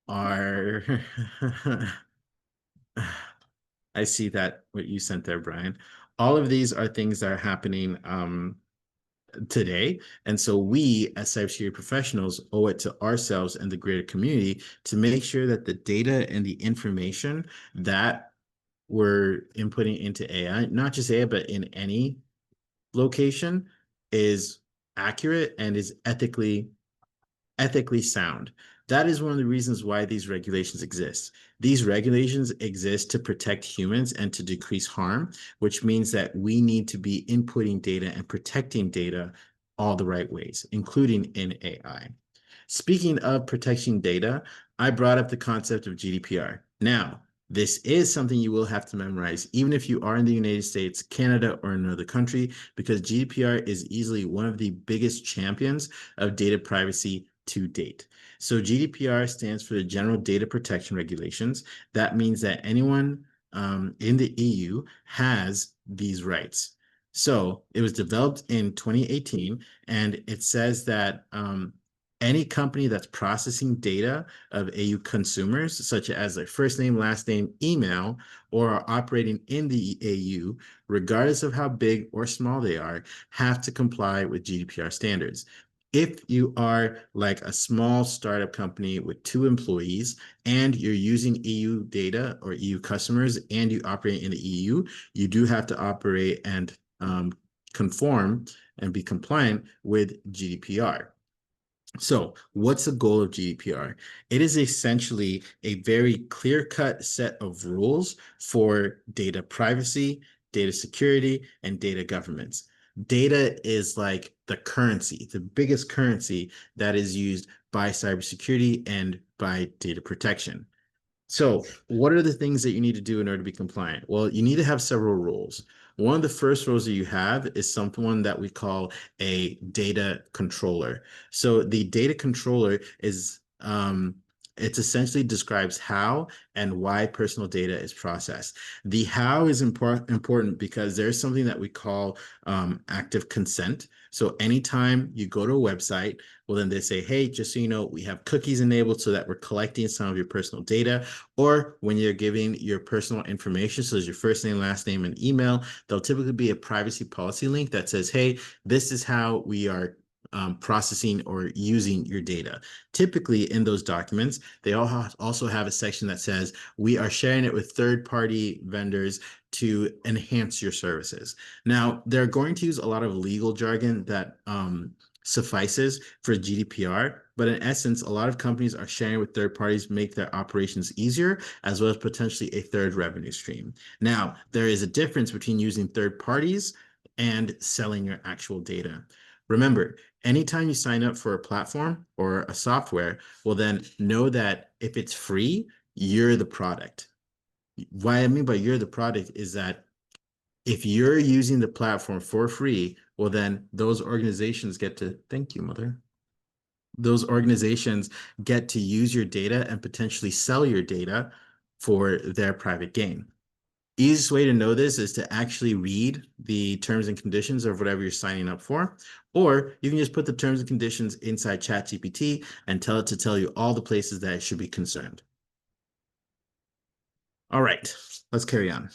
are I see that what you sent there, Brian. All of these are things that are happening today. And so we as cybersecurity professionals owe it to ourselves and the greater community to make sure that the data and the information that we're inputting into AI, not just AI, but in any location, is accurate and is ethically sound. That is one of the reasons why these regulations exist. These regulations exist to protect humans and to decrease harm, which means that we need to be inputting data and protecting data all the right ways, including in AI. Speaking of protecting data, I brought up the concept of GDPR. Now, this is something you will have to memorize, even if you are in the United States, Canada, or another country, because GDPR is easily one of the biggest champions of data privacy to date. So GDPR stands for the General Data Protection Regulations. That means that anyone in the EU has these rights. So it was developed in 2018, and it says that any company that's processing data of EU consumers, such as their first name, last name, email, or are operating in the EU, regardless of how big or small they are, have to comply with GDPR standards. If you are like a small startup company with 2 employees and you're using EU data or EU customers and you operate in the EU, you do have to operate and conform and be compliant with GDPR. So, what's the goal of GDPR? It is essentially a very clear-cut set of rules for data privacy, data security, and data governance. Data is like the currency, the biggest currency that is used by cybersecurity and by data protection. So, what are the things that you need to do in order to be compliant? Well, you need to have several rules. One of the first rules that you have is someone that we call a data controller. So, the data controller is it essentially describes how and why personal data is processed. The how is important because there's something that we call active consent. So anytime you go to a website, well, then they say, hey, just so you know, we have cookies enabled so that we're collecting some of your personal data. Or when you're giving your personal information, so there's your first name, last name, and email, there'll typically be a privacy policy link that says, hey, this is how we are processing or using your data. Typically in those documents, they also have a section that says we are sharing it with third-party vendors to enhance your services. Now, they're going to use a lot of legal jargon that suffices for GDPR, but in essence, a lot of companies are sharing with third parties, make their operations easier, as well as potentially a third revenue stream. Now, there is a difference between using third parties and selling your actual data. Remember, anytime you sign up for a platform or a software, well, then know that if it's free, you're the product. What I mean by you're the product is that if you're using the platform for free, well, then those organizations get to, thank you, mother. Those organizations get to use your data and potentially sell your data for their private gain. Easiest way to know this is to actually read the terms and conditions of whatever you're signing up for, or you can just put the terms and conditions inside ChatGPT and tell it to tell you all the places that it should be concerned. All right, let's carry on.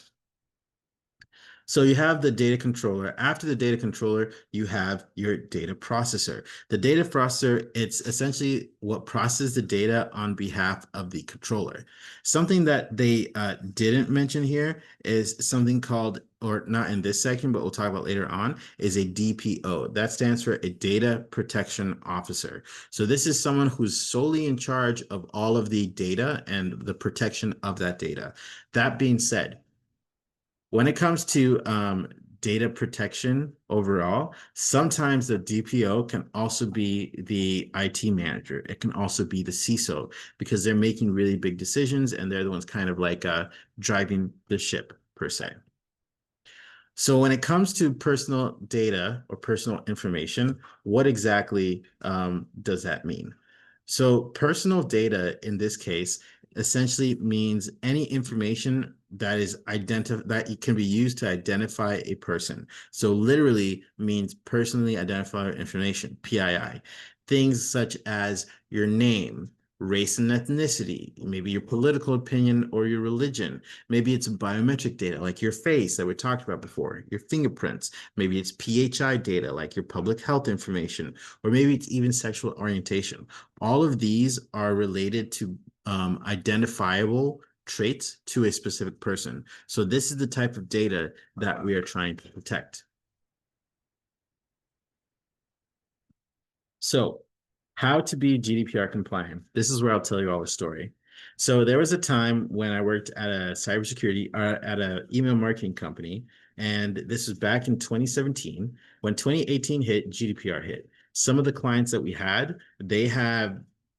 So you have the data controller. After the data controller, you have your data processor. The data processor, it's essentially what processes the data on behalf of the controller. Something that they didn't mention here is something called, or not in this section, but we'll talk about later on, is a DPO. That stands for a Data Protection Officer. So this is someone who's solely in charge of all of the data and the protection of that data. That being said, when it comes to data protection overall, sometimes the DPO can also be the IT manager. It can also be the CISO because they're making really big decisions and they're the ones kind of like driving the ship per se. So when it comes to personal data or personal information, what exactly does that mean? So personal data in this case essentially means any information that is that can be used to identify a person. So literally means personally identifiable information, PII. Things such as your name, race and ethnicity, maybe your political opinion or your religion. Maybe it's biometric data like your face that we talked about before, your fingerprints. Maybe it's PHI data like your public health information, or maybe it's even sexual orientation. All of these are related to identifiable traits to a specific person. So this is the type of data that we are trying to protect. So how to be GDPR compliant. This is where I'll tell you all the story. So there was a time when I worked at a cybersecurity, at an email marketing company, and this was back in 2017. When 2018 hit, GDPR hit. Some of the clients that we had,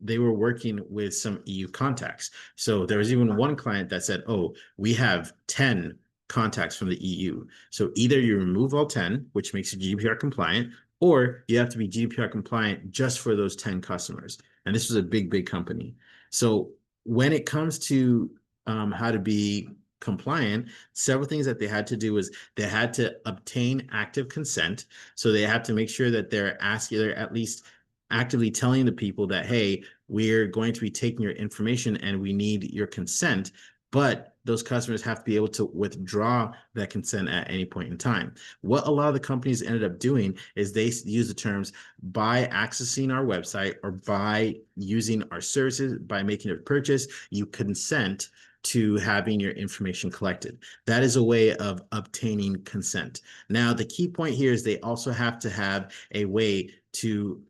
they were working with some EU contacts. So there was even one client that said, oh, we have 10 contacts from the EU. So either you remove all 10, which makes you GDPR compliant, or you have to be GDPR compliant just for those 10 customers. And this was a big, big company. So when it comes to how to be compliant, several things that they had to do was they had to obtain active consent. So they have to make sure that they're at least actively telling the people that, hey, we're going to be taking your information and we need your consent. But those customers have to be able to withdraw that consent at any point in time. What a lot of the companies ended up doing is they use the terms by accessing our website or by using our services, by making a purchase, you consent to having your information collected. That is a way of obtaining consent. Now, the key point here is they also have to have a way to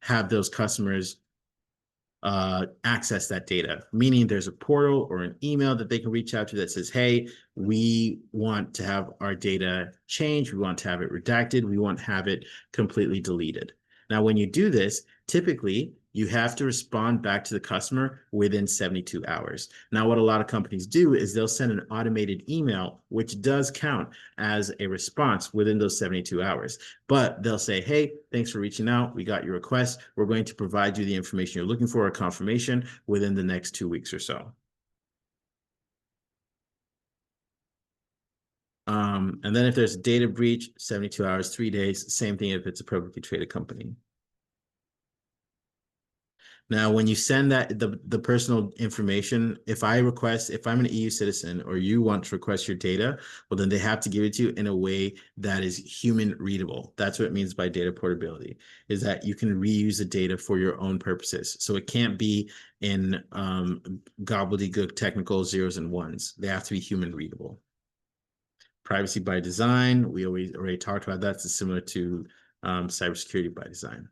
have those customers access that data, meaning there's a portal or an email that they can reach out to that says, hey, we want to have our data changed. We want to have it redacted. We want to have it completely deleted. Now, when you do this, typically you have to respond back to the customer within 72 hours. Now, what a lot of companies do is they'll send an automated email, which does count as a response within those 72 hours. But they'll say, hey, thanks for reaching out. We got your request. We're going to provide you the information you're looking for, a confirmation within the next 2 weeks or so. And then if there's a data breach, 72 hours, 3 days, same thing if it's a publicly traded company. Now, when you send that the personal information, if I'm an EU citizen or you want to request your data, well, then they have to give it to you in a way that is human readable. That's what it means by data portability, is that you can reuse the data for your own purposes. So it can't be in gobbledygook technical zeros and ones. They have to be human readable. Privacy by design, we already talked about that. It's similar to cybersecurity by design.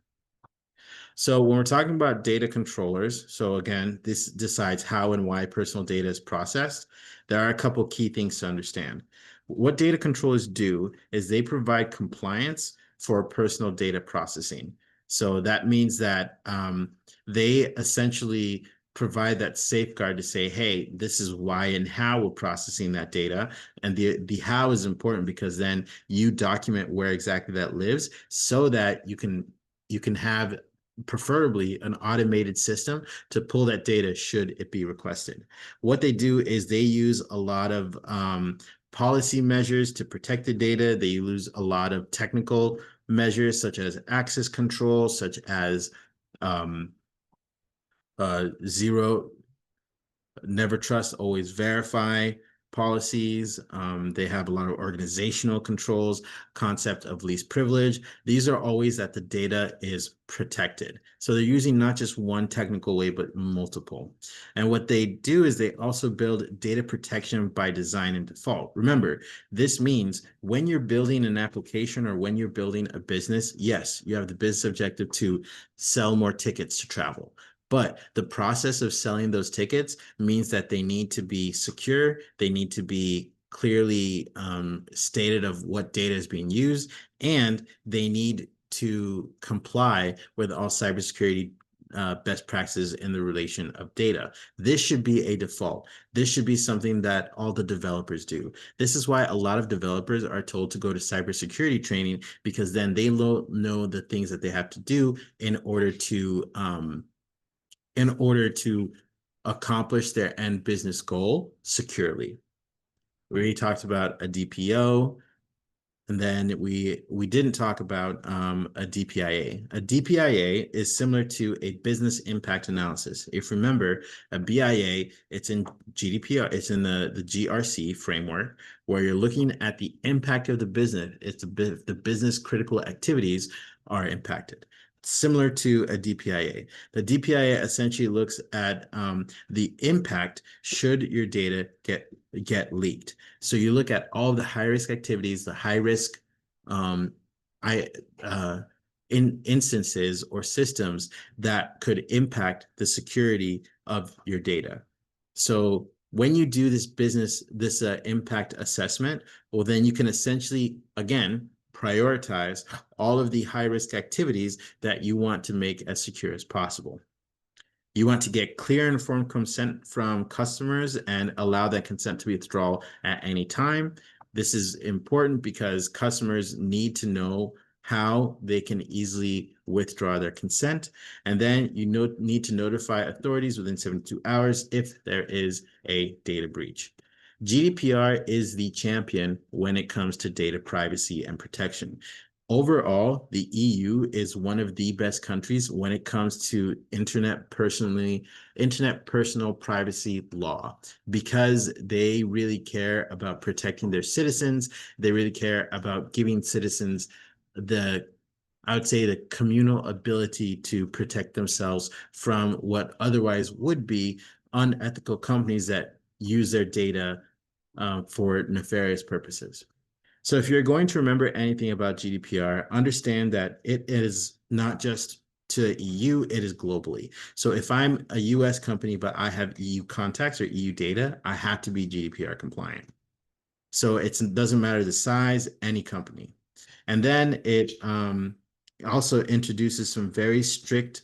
So when we're talking about data controllers, so again, this decides how and why personal data is processed. There are a couple key things to understand. What data controllers do is they provide compliance for personal data processing. So that means that they essentially provide that safeguard to say, hey, this is why and how we're processing that data. And the how is important because then you document where exactly that lives so that you can have preferably an automated system to pull that data should it be requested. What they do is they use a lot of policy measures to protect the data. They use a lot of technical measures such as access control, such as zero, never trust, always verify policies. They have a lot of organizational controls, concept of least privilege. These are always that the data is protected. So they're using not just one technical way, but multiple. And what they do is they also build data protection by design and default. Remember, this means when you're building an application or when you're building a business, yes, you have the business objective to sell more tickets to travel. But the process of selling those tickets means that they need to be secure. They need to be clearly stated of what data is being used, and they need to comply with all cybersecurity best practices in the relation of data. This should be a default. This should be something that all the developers do. This is why a lot of developers are told to go to cybersecurity training because then they know the things that they have to do in order to accomplish their end business goal securely. We already talked about a DPO, and then we didn't talk about a DPIA. A DPIA is similar to a business impact analysis. If you remember, a BIA, it's in GDPR, it's in the GRC framework, where you're looking at the impact of the business. It's the business critical activities are impacted. Similar to a DPIA. The DPIA essentially looks at the impact should your data get leaked. So you look at all the high risk activities, the high risk instances or systems that could impact the security of your data. So when you do this impact assessment, well, then you can essentially, again, prioritize all of the high-risk activities that you want to make as secure as possible. You want to get clear informed consent from customers and allow that consent to be withdrawn at any time. This is important because customers need to know how they can easily withdraw their consent. And then you need to notify authorities within 72 hours if there is a data breach. GDPR is the champion when it comes to data privacy and protection. Overall, the EU is one of the best countries when it comes to internet personal privacy law, because they really care about protecting their citizens. They really care about giving citizens the I would say the communal ability to protect themselves from what otherwise would be unethical companies that use their data for nefarious purposes. So if you're going to remember anything about GDPR, understand that it is not just to EU, it is globally. So if I'm a US company, but I have EU contacts or EU data, I have to be GDPR compliant. So it doesn't matter the size, any company. And then it also introduces some very strict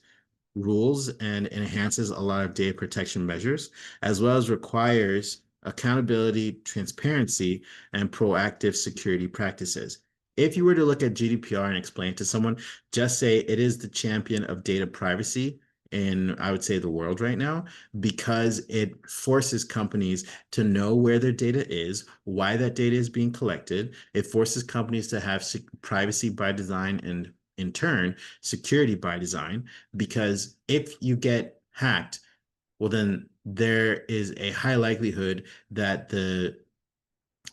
rules and enhances a lot of data protection measures, as well as requires accountability, transparency, and proactive security practices. If you were to look at GDPR and explain to someone, just say it is the champion of data privacy in, I would say, the world right now, because it forces companies to know where their data is, why that data is being collected. It forces companies to have privacy by design and in turn, security by design, because if you get hacked, well, then there is a high likelihood that the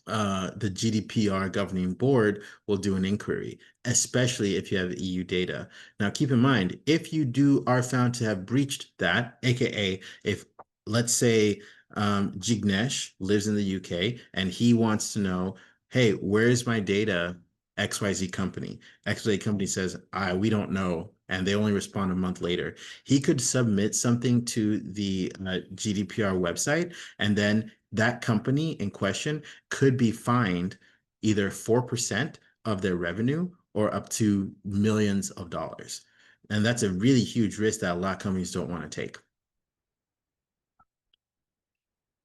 GDPR governing board will do an inquiry, especially if you have EU data. Now, keep in mind, if you are found to have breached that, aka if, let's say, Jignesh lives in the UK and he wants to know, hey, where's my data? XYZ company. XYZ company says, we don't know, and they only respond a month later. He could submit something to the GDPR website, and then that company in question could be fined either 4% of their revenue or up to millions of dollars. And that's a really huge risk that a lot of companies don't want to take.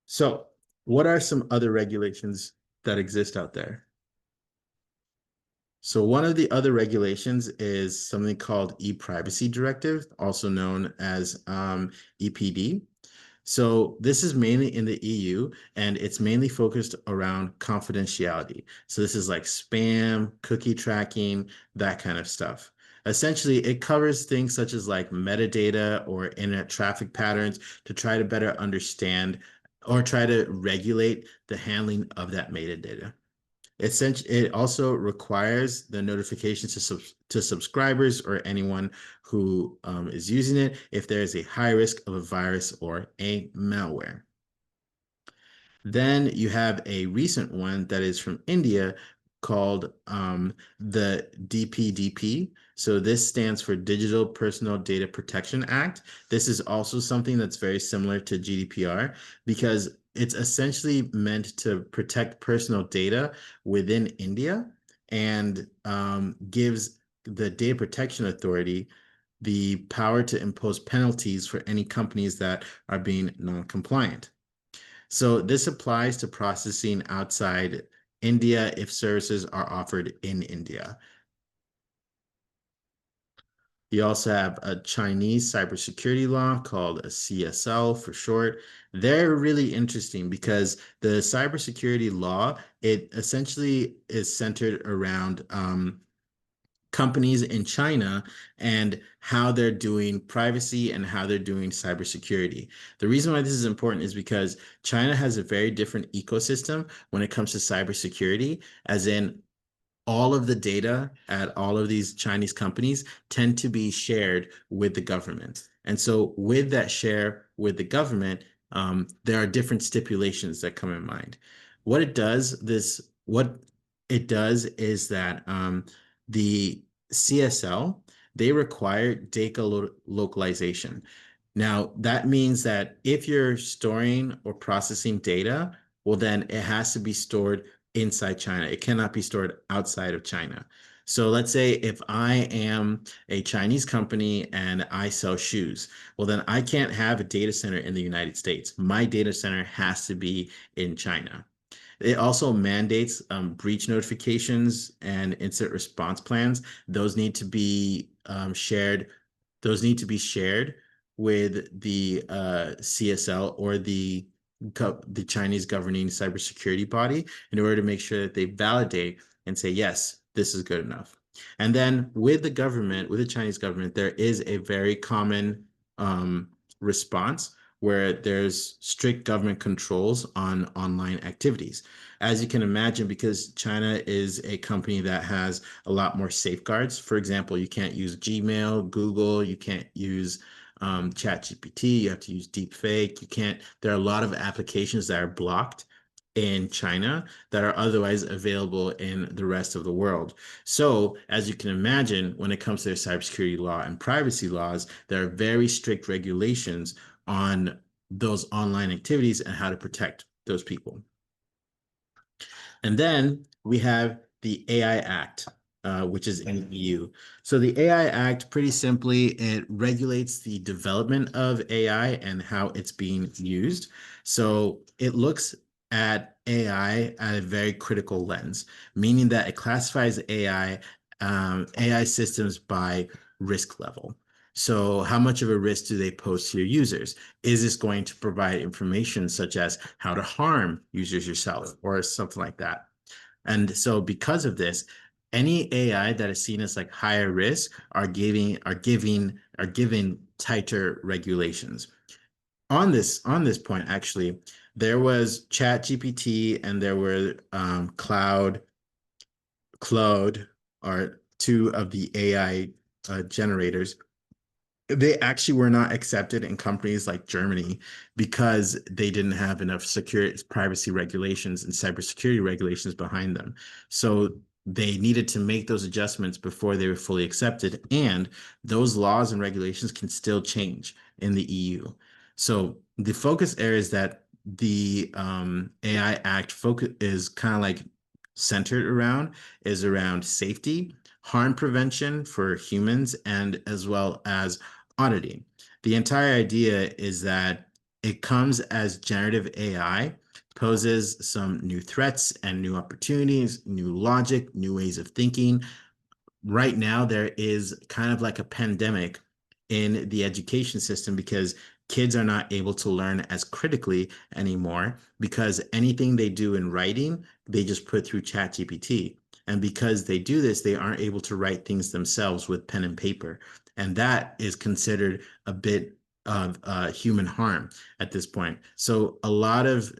So, what are some other regulations that exist out there? So, one of the other regulations is something called ePrivacy Directive, also known as EPD. So this is mainly in the EU, and it's mainly focused around confidentiality. So this is like spam, cookie tracking, that kind of stuff. Essentially, it covers things such as like metadata or internet traffic patterns to try to better understand or try to regulate the handling of that metadata. Essentially, it also requires the notifications to subscribers or anyone who is using it if there is a high risk of a virus or a malware. Then you have a recent one that is from India called the DPDP. So this stands for Digital Personal Data Protection Act. This is also something that's very similar to GDPR because it's essentially meant to protect personal data within India and gives the Data Protection Authority the power to impose penalties for any companies that are being non-compliant. So this applies to processing outside India if services are offered in India. You also have a Chinese cybersecurity law called a CSL for short. They're really interesting because the cybersecurity law, it essentially is centered around companies in China and how they're doing privacy and how they're doing cybersecurity. The reason why this is important is because China has a very different ecosystem when it comes to cybersecurity, as in all of the data at all of these Chinese companies tend to be shared with the government. And so with that share with the government, there are different stipulations that come in mind. What it does is that the CSL, they require data localization. Now, that means that if you're storing or processing data, well, then it has to be stored inside China. It cannot be stored outside of China. So let's say if I am a Chinese company and I sell shoes, well, then I can't have a data center in the United States. My data center has to be in China. It also mandates breach notifications and incident response plans. Those need to be shared. Those need to be shared with the CSL or the Chinese governing cybersecurity body in order to make sure that they validate and say, yes, this is good enough. And then with the government, with the Chinese government, there is a very common response where there's strict government controls on online activities. As you can imagine, because China is a company that has a lot more safeguards. For example, you can't use Gmail, Google, you can't use ChatGPT, you have to use deepfake. You can't, there are a lot of applications that are blocked in China that are otherwise available in the rest of the world. So, as you can imagine, when it comes to their cybersecurity law and privacy laws, there are very strict regulations on those online activities and how to protect those people. And then we have the AI Act, which is in the EU. So the AI Act, pretty simply, it regulates the development of AI and how it's being used. So it looks at AI at a very critical lens, meaning that it classifies AI systems by risk level. So how much of a risk do they pose to your users? Is this going to provide information such as how to harm users yourself or something like that? And so because of this, any AI that is seen as like higher risk are given tighter regulations. On this point, actually, there was ChatGPT and there were Claude are two of the AI generators. They actually were not accepted in companies like Germany because they didn't have enough security, privacy regulations and cybersecurity regulations behind them. So they needed to make those adjustments before they were fully accepted. And those laws and regulations can still change in the EU. So the focus areas that the AI Act focus is kind of like centered around is around safety, harm prevention for humans, and as well as auditing. The entire idea is that it comes as generative AI poses some new threats and new opportunities, new logic, new ways of thinking. Right now, there is kind of like a pandemic in the education system because kids are not able to learn as critically anymore because anything they do in writing, they just put through ChatGPT. And because they do this, they aren't able to write things themselves with pen and paper. And that is considered a bit of human harm at this point. So a lot of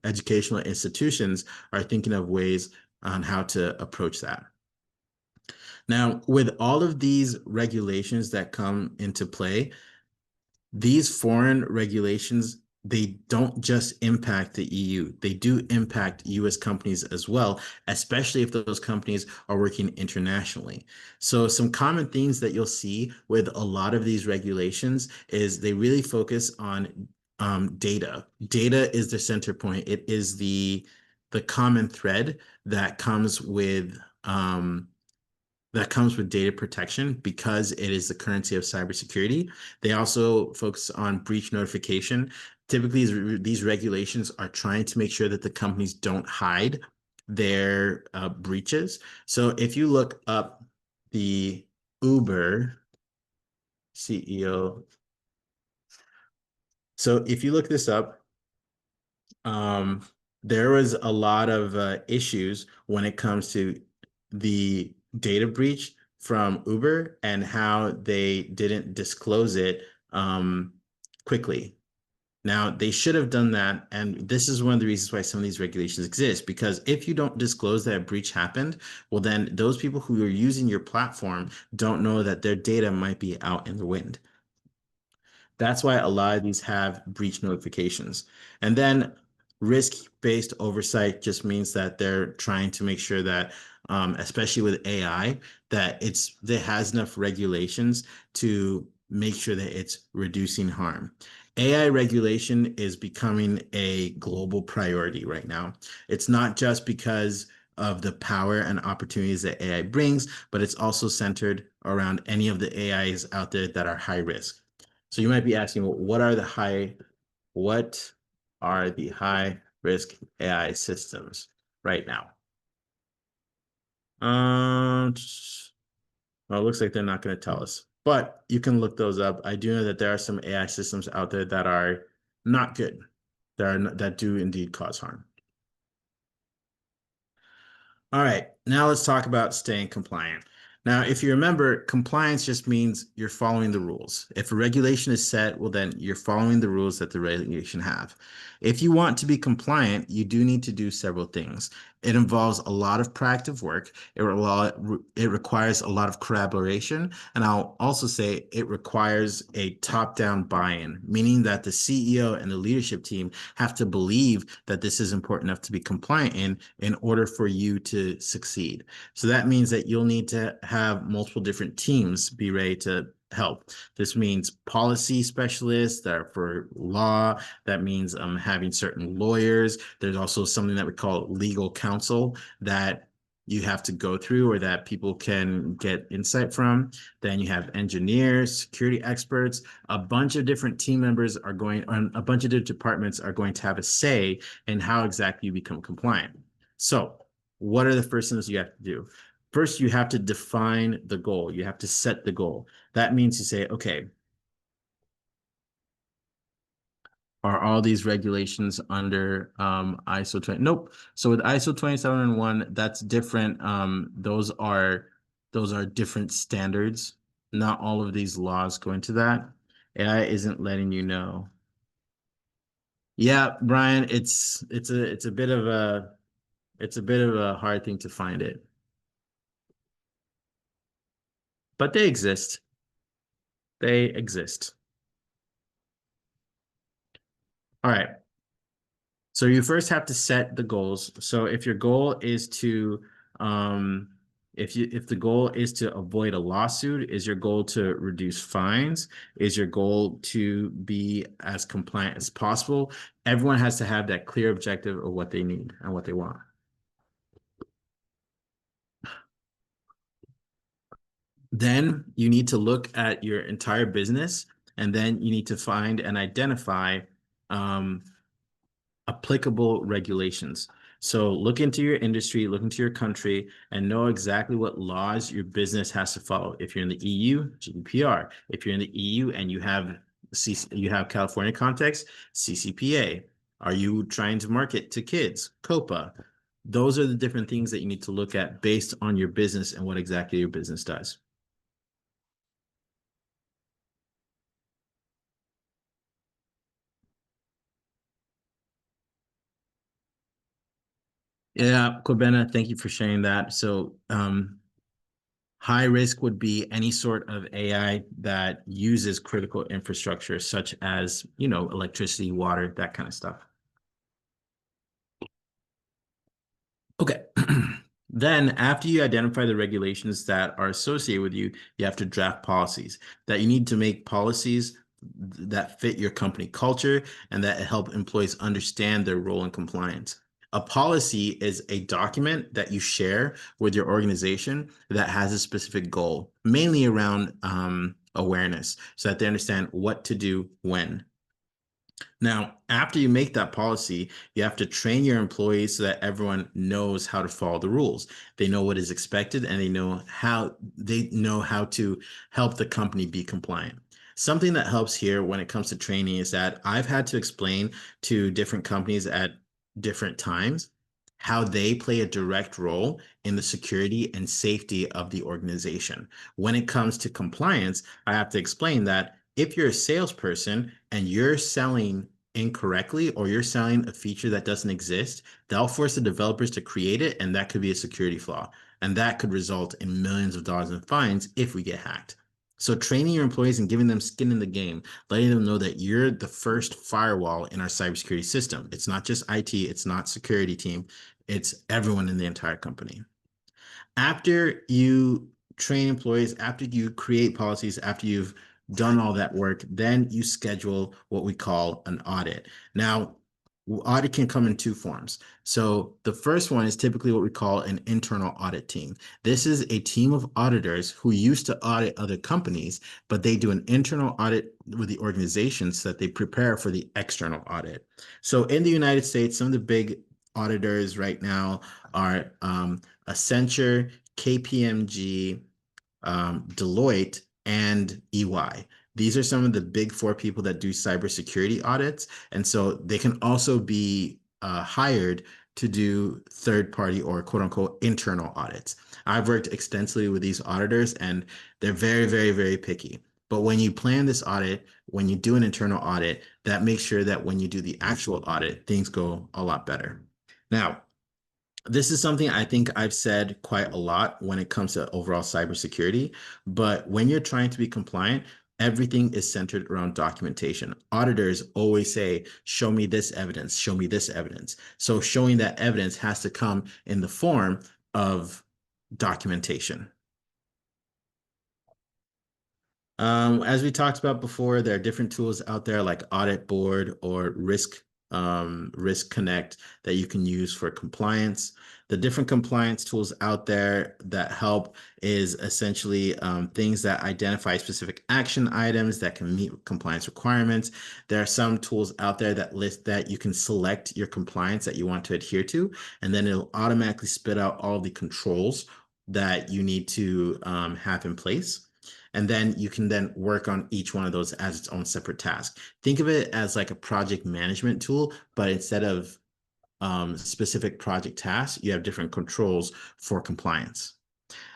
educational institutions are thinking of ways on how to approach that. Now, with all of these regulations that come into play, these foreign regulations, they don't just impact the EU, they do impact US companies as well, especially if those companies are working internationally. So some common themes that you'll see with a lot of these regulations is they really focus on data. Data is the center point. It is the common thread that comes with data protection because it is the currency of cybersecurity. They also focus on breach notification. Typically, these regulations are trying to make sure that the companies don't hide their breaches. So if you look up the Uber CEO, so if you look this up, um, there was a lot of issues when it comes to the data breach from Uber and how they didn't disclose it quickly. Now, they should have done that. And this is one of the reasons why some of these regulations exist, because if you don't disclose that a breach happened, well, then those people who are using your platform don't know that their data might be out in the wind. That's why a lot of these have breach notifications. And then risk-based oversight just means that they're trying to make sure that, especially with AI, that it has enough regulations to make sure that it's reducing harm. AI regulation is becoming a global priority right now. It's not just because of the power and opportunities that AI brings, but it's also centered around any of the AIs out there that are high risk. So you might be asking, well, what are the high risk AI systems right now? Well, it looks like they're not going to tell us, but you can look those up. I do know that there are some AI systems out there that are not good, that do indeed cause harm. All right, now let's talk about staying compliant. Now, if you remember, compliance just means you're following the rules. If a regulation is set, well, then you're following the rules that the regulation have. If you want to be compliant, you do need to do several things. It involves a lot of proactive work. It requires a lot of collaboration. And I'll also say it requires a top-down buy-in, meaning that the CEO and the leadership team have to believe that this is important enough to be compliant in order for you to succeed. So that means that you'll need to have multiple different teams be ready to help. This means policy specialists that are for law. That means having certain lawyers. There's also something that we call legal counsel that you have to go through or that people can get insight from. Then you have engineers, security experts, a bunch of different team members are going, a bunch of different departments are going to have a say in how exactly you become compliant. So what are the first things you have to do? First, you have to define the goal. You have to set the goal. That means you say, okay, are all these regulations under ISO 20? Nope. So with ISO 27001, that's different. Those are different standards. Not all of these laws go into that. AI isn't letting you know. Yeah, Brian, it's a bit of a hard thing to find it, but they exist. They exist. All right. So you first have to set the goals. So if your goal is to um if the goal is to avoid a lawsuit, is your goal to reduce fines, is your goal to be as compliant as possible? Everyone has to have that clear objective of what they need and what they want. Then you need to look at your entire business, and then you need to find and identify um, applicable regulations. So look into your industry, look into your country, and know exactly what laws your business has to follow. If you're in the EU, GDPR. If you're in the EU and you have California context, CCPA. Are you trying to market to kids? COPPA. Those are the different things that you need to look at based on your business and what exactly your business does. Yeah, Corbena, thank you for sharing that. So, high risk would be any sort of AI that uses critical infrastructure, such as, electricity, water, that kind of stuff. Okay. Then, after you identify the regulations that are associated with you, you have to draft policies. That you need to make policies that fit your company culture and that help employees understand their role in compliance. A policy is a document that you share with your organization that has a specific goal, mainly around awareness, so that they understand what to do when. Now, after you make that policy, you have to train your employees so that everyone knows how to follow the rules. They know what is expected and they know how to help the company be compliant. Something that helps here when it comes to training is that I've had to explain to different companies at different times how they play a direct role in the security and safety of the organization. When it comes to compliance, I have to explain that if you're a salesperson and you're selling incorrectly or you're selling a feature that doesn't exist, they'll force the developers to create it, and that could be a security flaw. And that could result in millions of dollars in fines if we get hacked. So training your employees and giving them skin in the game, letting them know that you're the first firewall in our cybersecurity system. It's not just IT, it's not security team, it's everyone in the entire company. After you train employees, after you create policies, after you've done all that work, then you schedule what we call an audit. Now, Audit can come in two forms. So the first one is typically what we call an internal audit team. This is a team of auditors who used to audit other companies, but they do an internal audit with the organization so that they prepare for the external audit. So in the United States, some of the big auditors right now are Accenture, KPMG, Deloitte, and EY. These are some of the big four people that do cybersecurity audits. And so they can also be hired to do third party or quote unquote internal audits. I've worked extensively with these auditors and they're very, very, very picky. But when you plan this audit, when you do an internal audit, that makes sure that when you do the actual audit, things go a lot better. Now, this is something I think I've said quite a lot when it comes to overall cybersecurity. But when you're trying to be compliant, everything is centered around documentation. Auditors always say, show me this evidence, show me this evidence. So showing that evidence has to come in the form of documentation. As we talked about before, there are different tools out there like Audit Board or Risk Connect that you can use for compliance. The different compliance tools out there that help is essentially things that identify specific action items that can meet compliance requirements. There are some tools out there that list that you can select your compliance that you want to adhere to, and then it'll automatically spit out all the controls that you need to have in place. And then you can then work on each one of those as its own separate task. Think of it as like a project management tool, but instead of specific project tasks, you have different controls for compliance.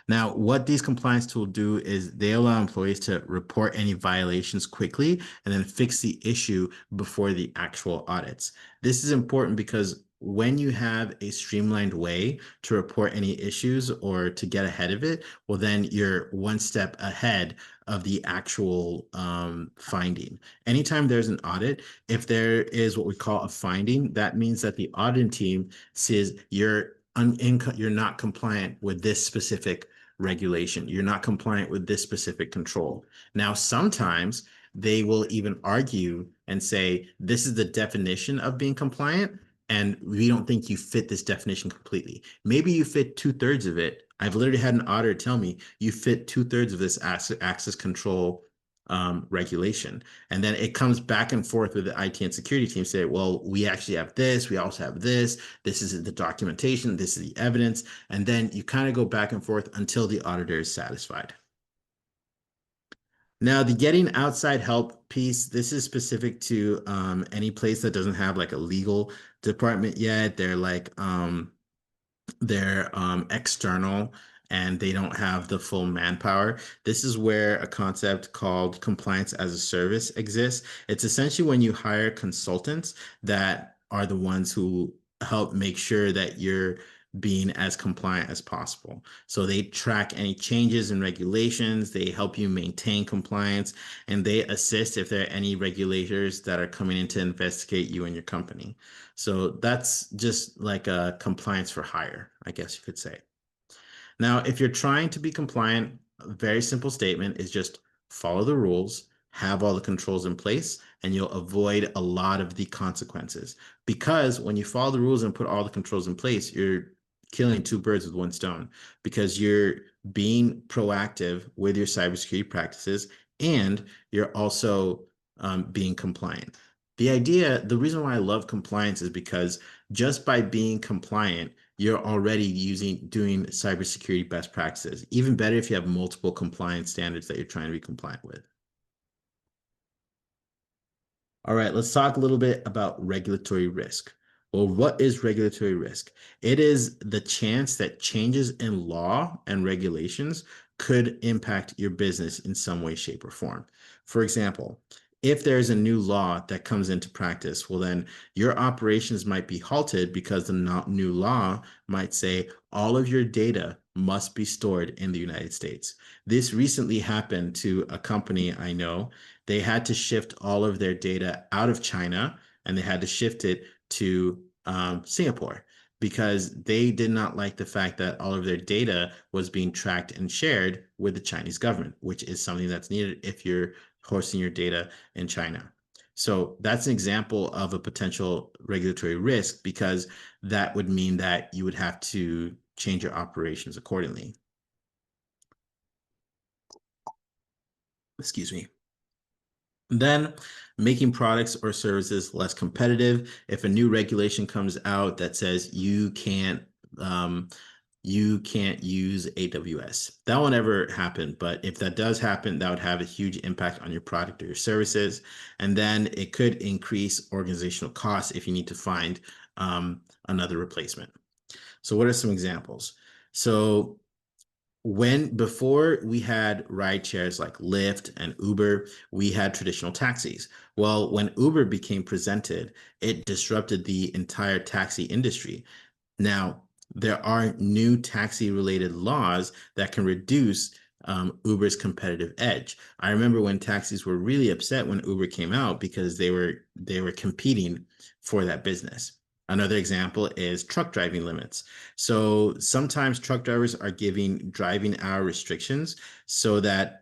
Now, what these compliance tools do is they allow employees to report any violations quickly and then fix the issue before the actual audits. This is important because when you have a streamlined way to report any issues or to get ahead of it, well, then you're one step ahead of the actual finding. Anytime there's an audit, if there is what we call a finding, that means that the auditing team says you're not compliant with this specific regulation. You're not compliant with this specific control. Now, sometimes they will even argue and say, this is the definition of being compliant, and we don't think you fit this definition completely. Maybe you fit 2/3 of it. I've literally had an auditor tell me you fit 2/3 of this access control regulation. And then it comes back and forth with the IT and security team say, well, we actually have this, we also have this is the documentation, this is the evidence. And then you kind of go back and forth until the auditor is satisfied. Now, the getting outside help piece, this is specific to any place that doesn't have like a legal department yet. They're external and they don't have the full manpower. This is where a concept called compliance as a service exists. It's essentially when you hire consultants that are the ones who help make sure that you're being as compliant as possible. So they track any changes in regulations, they help you maintain compliance, and they assist if there are any regulators that are coming in to investigate you and your company. So that's just like a compliance for hire, I guess you could say. Now, if you're trying to be compliant, a very simple statement is just follow the rules, have all the controls in place, and you'll avoid a lot of the consequences. Because when you follow the rules and put all the controls in place, you're killing two birds with one stone because you're being proactive with your cybersecurity practices and you're also being compliant. The reason why I love compliance is because just by being compliant, you're already doing cybersecurity best practices. Even better if you have multiple compliance standards that you're trying to be compliant with. All right, let's talk a little bit about regulatory risk. Well, what is regulatory risk? It is the chance that changes in law and regulations could impact your business in some way, shape, or form. For example, if there's a new law that comes into practice, well, then your operations might be halted because the new law might say all of your data must be stored in the United States. This recently happened to a company I know. They had to shift all of their data out of China and they had to shift it to Singapore because they did not like the fact that all of their data was being tracked and shared with the Chinese government, which is something that's needed if you're hosting your data in China. So that's an example of a potential regulatory risk because that would mean that you would have to change your operations accordingly. Excuse me. Then making products or services less competitive. If a new regulation comes out that says um, you can't use AWS. That won't ever happen, but if that does happen, that would have a huge impact on your product or your services. And then it could increase organizational costs if you need to find another replacement. So what are some examples? So before we had ride shares like Lyft and Uber, we had traditional taxis. Well, when Uber became presented, it disrupted the entire taxi industry. Now, there are new taxi-related laws that can reduce Uber's competitive edge. I remember when taxis were really upset when Uber came out because they were competing for that business. Another example is truck driving limits. So sometimes truck drivers are giving driving hour restrictions so that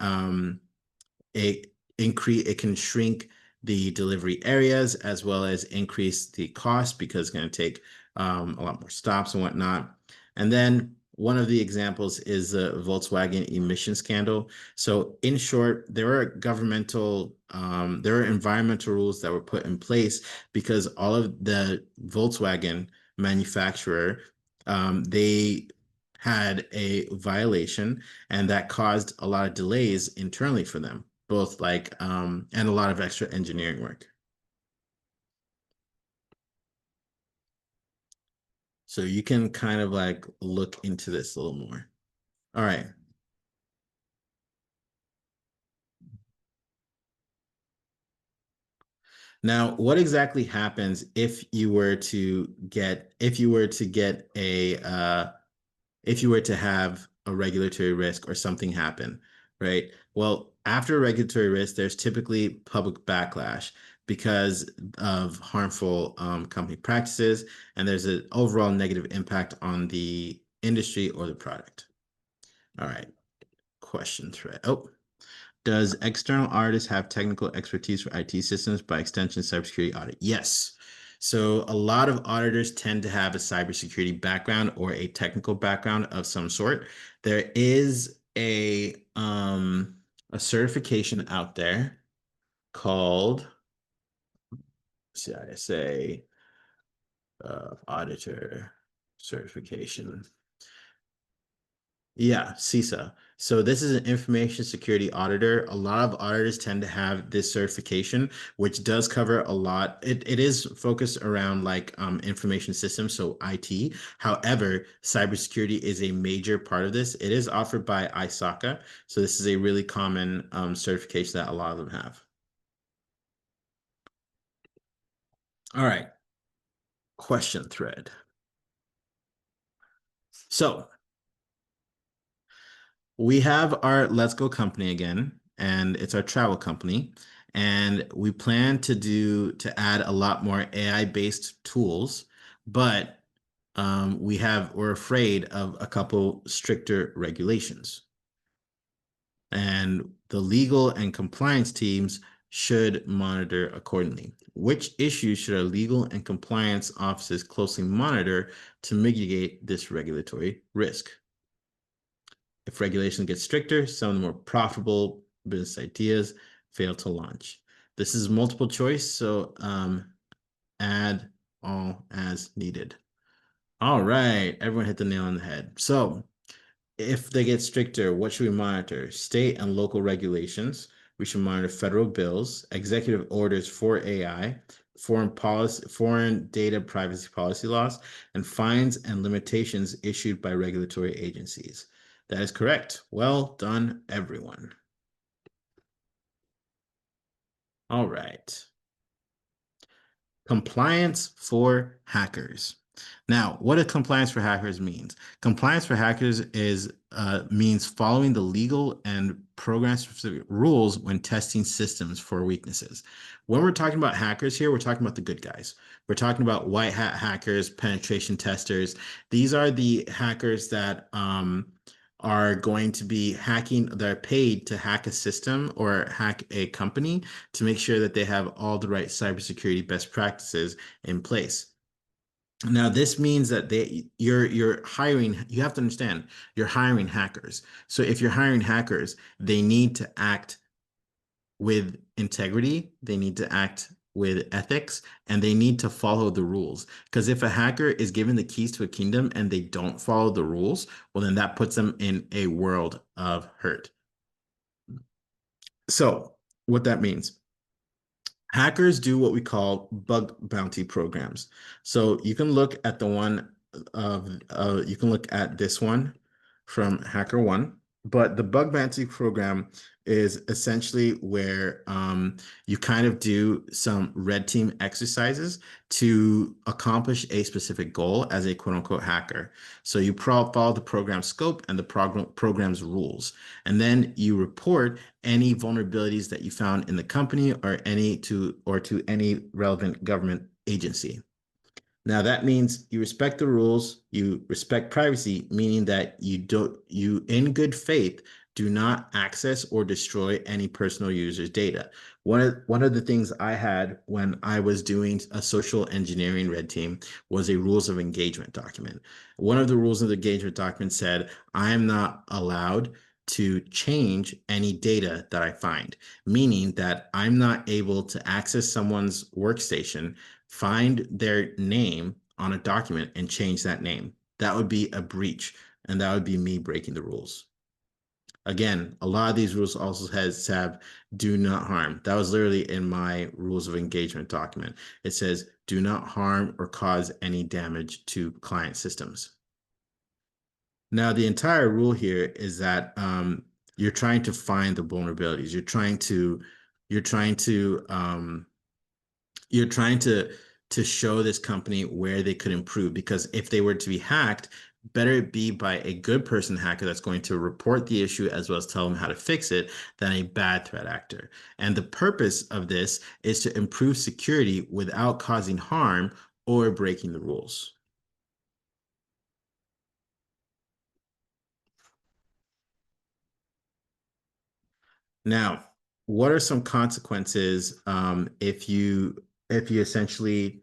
it can shrink the delivery areas as well as increase the cost because it's going to take a lot more stops and whatnot. And then one of the examples is the Volkswagen emission scandal. So in short, there are environmental rules that were put in place because all of the Volkswagen manufacturer, they had a violation and that caused a lot of delays internally for them, both and a lot of extra engineering work. So you can kind of look into this a little more. All right. Now, what exactly happens if you were to have a regulatory risk or something happen, right? Well, after a regulatory risk, there's typically public backlash because of harmful company practices, and there's an overall negative impact on the industry or the product. All right, question thread. Oh, does external auditors have technical expertise for IT systems, by extension, cybersecurity audit? Yes. So a lot of auditors tend to have a cybersecurity background or a technical background of some sort. There is a certification out there called CISA auditor certification. Yeah, CISA. So this is an information security auditor. A lot of auditors tend to have this certification, which does cover a lot. It is focused around information systems, so IT. However, cybersecurity is a major part of this. It is offered by ISACA. So this is a really common certification that a lot of them have. All right. Question thread. So we have our Let's Go company again, and it's our travel company. And we plan to add a lot more AI-based tools, but we're afraid of a couple stricter regulations. And the legal and compliance teams should monitor accordingly. Which issues should our legal and compliance offices closely monitor to mitigate this regulatory risk? If regulation gets stricter, some of the more profitable business ideas fail to launch. This is multiple choice, so add all as needed. All right, everyone hit the nail on the head. So if they get stricter, what should we monitor? State and local regulations. We should monitor federal bills, executive orders for AI, foreign data privacy policy laws, and fines and limitations issued by regulatory agencies. That is correct. Well done, everyone. All right. Compliance for hackers. Now, what does compliance for hackers means? Compliance for hackers means following the legal and program-specific rules when testing systems for weaknesses. When we're talking about hackers here, we're talking about the good guys. We're talking about white hat hackers, penetration testers. These are the hackers that are going to be hacking, they're paid to hack a system or hack a company to make sure that they have all the right cybersecurity best practices in place. Now, this means that you're hiring, you have to understand, you're hiring hackers. So if you're hiring hackers, they need to act with integrity, they need to act with ethics, and they need to follow the rules. Because if a hacker is given the keys to a kingdom and they don't follow the rules, well, then that puts them in a world of hurt. So, what that means, hackers do what we call bug bounty programs. So you can look at the one you can look at this one from HackerOne, but the bug bounty program is essentially where you kind of do some red team exercises to accomplish a specific goal as a quote unquote hacker. So you follow the program scope and the program's rules, and then you report any vulnerabilities that you found in the company or to any relevant government agency. Now that means you respect the rules, you respect privacy, meaning that you in good faith do not access or destroy any personal user's data. One of the things I had when I was doing a social engineering red team was a rules of engagement document. One of the rules of the engagement document said, I am not allowed to change any data that I find, meaning that I'm not able to access someone's workstation, find their name on a document and change that name. That would be a breach, and that would be me breaking the rules. Again, a lot of these rules also have do not harm. That was literally in my rules of engagement document. It says do not harm or cause any damage to client systems. Now, the entire rule here is that you're trying to find the vulnerabilities. You're trying to you're trying to show this company where they could improve, because if they were to be hacked, better it be by a good person hacker that's going to report the issue as well as tell them how to fix it than a bad threat actor. And the purpose of this is to improve security without causing harm or breaking the rules. Now, what are some consequences if you essentially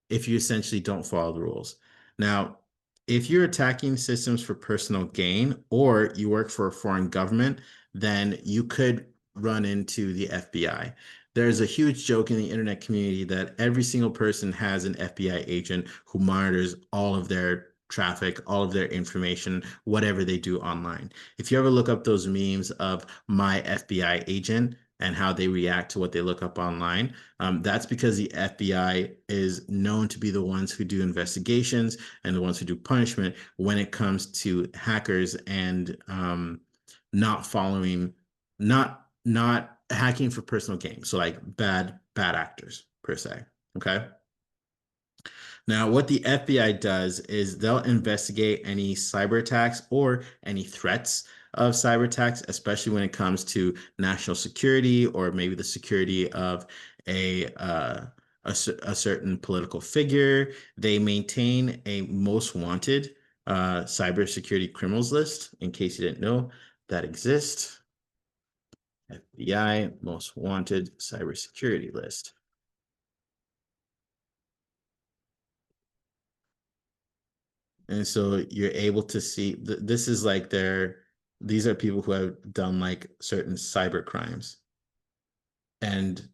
if you essentially don't follow the rules? Now, if you're attacking systems for personal gain or you work for a foreign government, then you could run into the FBI. There's a huge joke in the internet community that every single person has an FBI agent who monitors all of their traffic, all of their information, whatever they do online. If you ever look up those memes of my FBI agent and how they react to what they look up online, that's because the FBI is known to be the ones who do investigations and the ones who do punishment when it comes to hackers and not following, not hacking for personal gain. So like bad actors per se. Okay. Now, what the FBI does is they'll investigate any cyber attacks or any threats of cyber attacks, especially when it comes to national security or maybe the security of a certain political figure. They maintain a most wanted cybersecurity criminals list, in case you didn't know that exists. FBI most wanted cybersecurity list. And so you're able to see this is like these are people who have done like certain cyber crimes. And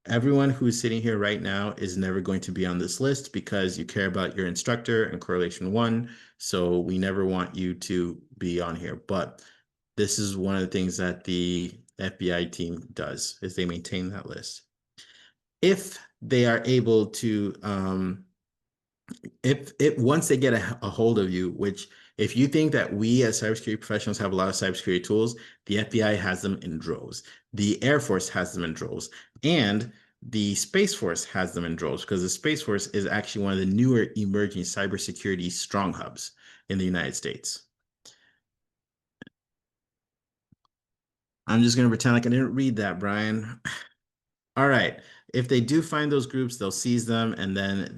everyone who's sitting here right now is never going to be on this list because you care about your instructor and correlation one. So we never want you to be on here. But this is one of the things that the FBI team does is they maintain that list. If they are able to if once they get a hold of you, which if you think that we as cybersecurity professionals have a lot of cybersecurity tools, the FBI has them in droves. The Air Force has them in droves, and the Space Force has them in droves because the Space Force is actually one of the newer emerging cybersecurity strong hubs in the United States. I'm just going to pretend like I didn't read that, Brian. All right. If they do find those groups, they'll seize them and then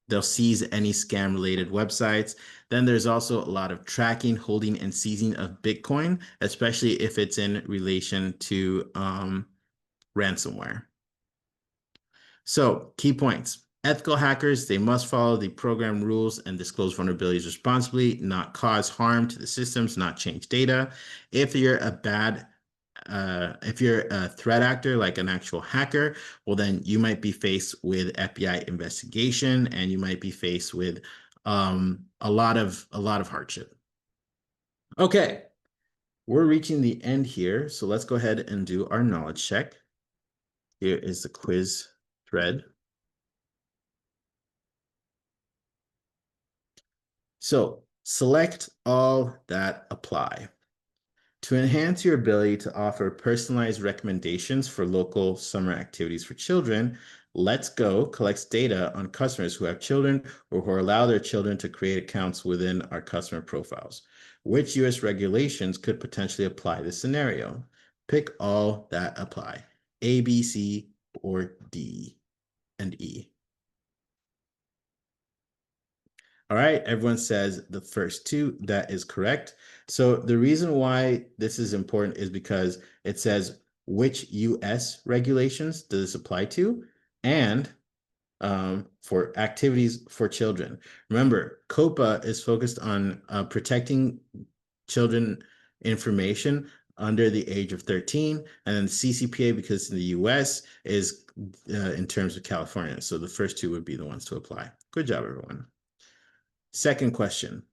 They'll seize any scam-related websites. Then there's also a lot of tracking, holding, and seizing of Bitcoin, especially if it's in relation to ransomware. So, key points. Ethical hackers, they must follow the program rules and disclose vulnerabilities responsibly, not cause harm to the systems, not change data. If you're a threat actor, like an actual hacker, well, then you might be faced with FBI investigation, and you might be faced with a lot of hardship. Okay, we're reaching the end here, so let's go ahead and do our knowledge check. Here is the quiz thread. So select all that apply. To enhance your ability to offer personalized recommendations for local summer activities for children, Let's Go collects data on customers who have children or who allow their children to create accounts within our customer profiles. Which U.S. regulations could potentially apply this scenario? Pick all that apply, A, B, C, or D and E. All right, everyone says the first two. That is correct. So the reason why this is important is because it says which US regulations does this apply to, and for activities for children. Remember, COPPA is focused on protecting children information under the age of 13, and then the CCPA, because in the US, is in terms of California. So the first two would be the ones to apply. Good job, everyone. Second question.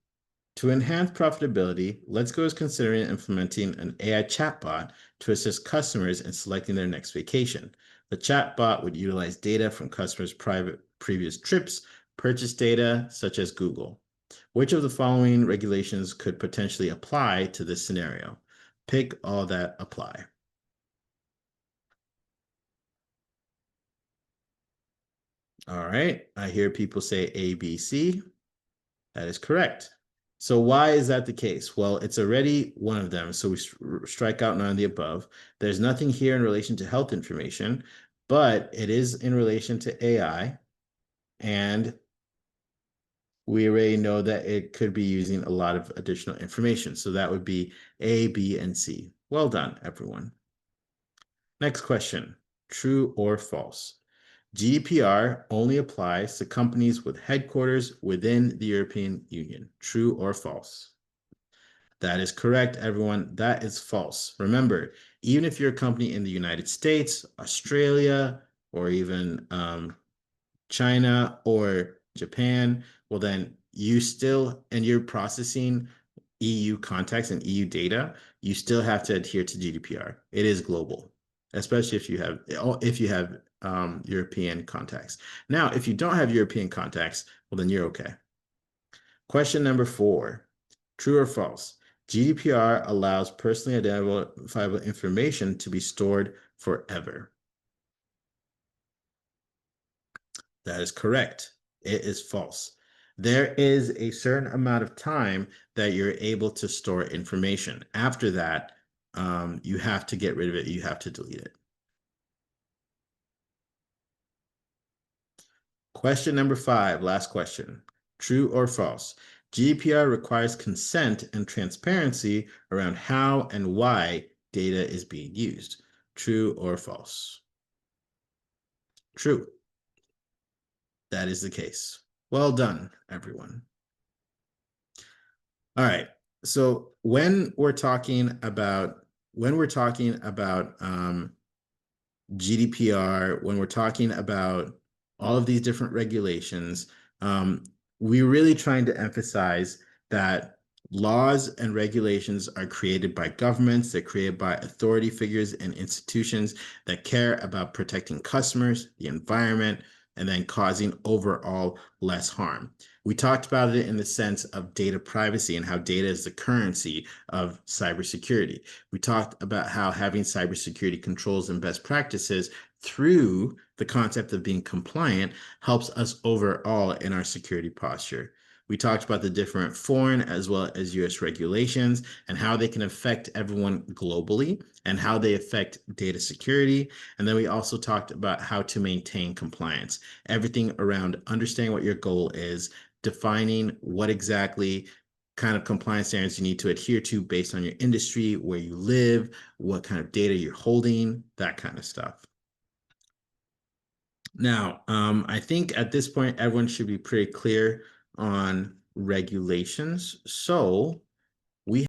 To enhance profitability, Let's Go is considering implementing an AI chatbot to assist customers in selecting their next vacation. The chatbot would utilize data from customers' previous trips, purchase data such as Google. Which of the following regulations could potentially apply to this scenario? Pick all that apply. All right, I hear people say A, B, C. That is correct. So why is that the case? Well, it's already one of them, so we strike out none of the above. There's nothing here in relation to health information, but it is in relation to AI, and we already know that it could be using a lot of additional information. So that would be A, B, and C. Well done, everyone. Next question, true or false? GDPR only applies to companies with headquarters within the European Union. True or false? That is correct, everyone. That is false. Remember, even if you're a company in the United States, Australia, or even China or Japan, well, then you still, and you're processing EU contacts and EU data, you still have to adhere to GDPR. It is global, especially if you have European contacts. Now, if you don't have European contacts, well, then you're okay. Question number 4, true or false? GDPR allows personally identifiable information to be stored forever. That is correct. It is false. There is a certain amount of time that you're able to store information. After that, you have to get rid of it. You have to delete it. Question number 5, last question. True or false? GDPR requires consent and transparency around how and why data is being used. True or false? True. That is the case. Well done, everyone. All right. So when we're talking about GDPR, when we're talking about all of these different regulations, we're really trying to emphasize that laws and regulations are created by governments, they're created by authority figures and institutions that care about protecting customers, the environment, and then causing overall less harm. We talked about it in the sense of data privacy and how data is the currency of cybersecurity. We talked about how having cybersecurity controls and best practices through the concept of being compliant helps us overall in our security posture. We talked about the different foreign as well as US regulations and how they can affect everyone globally and how they affect data security. And then we also talked about how to maintain compliance, everything around understanding what your goal is, defining what exactly kind of compliance standards you need to adhere to based on your industry, where you live, what kind of data you're holding, that kind of stuff. Now, I think at this point, everyone should be pretty clear on regulations. So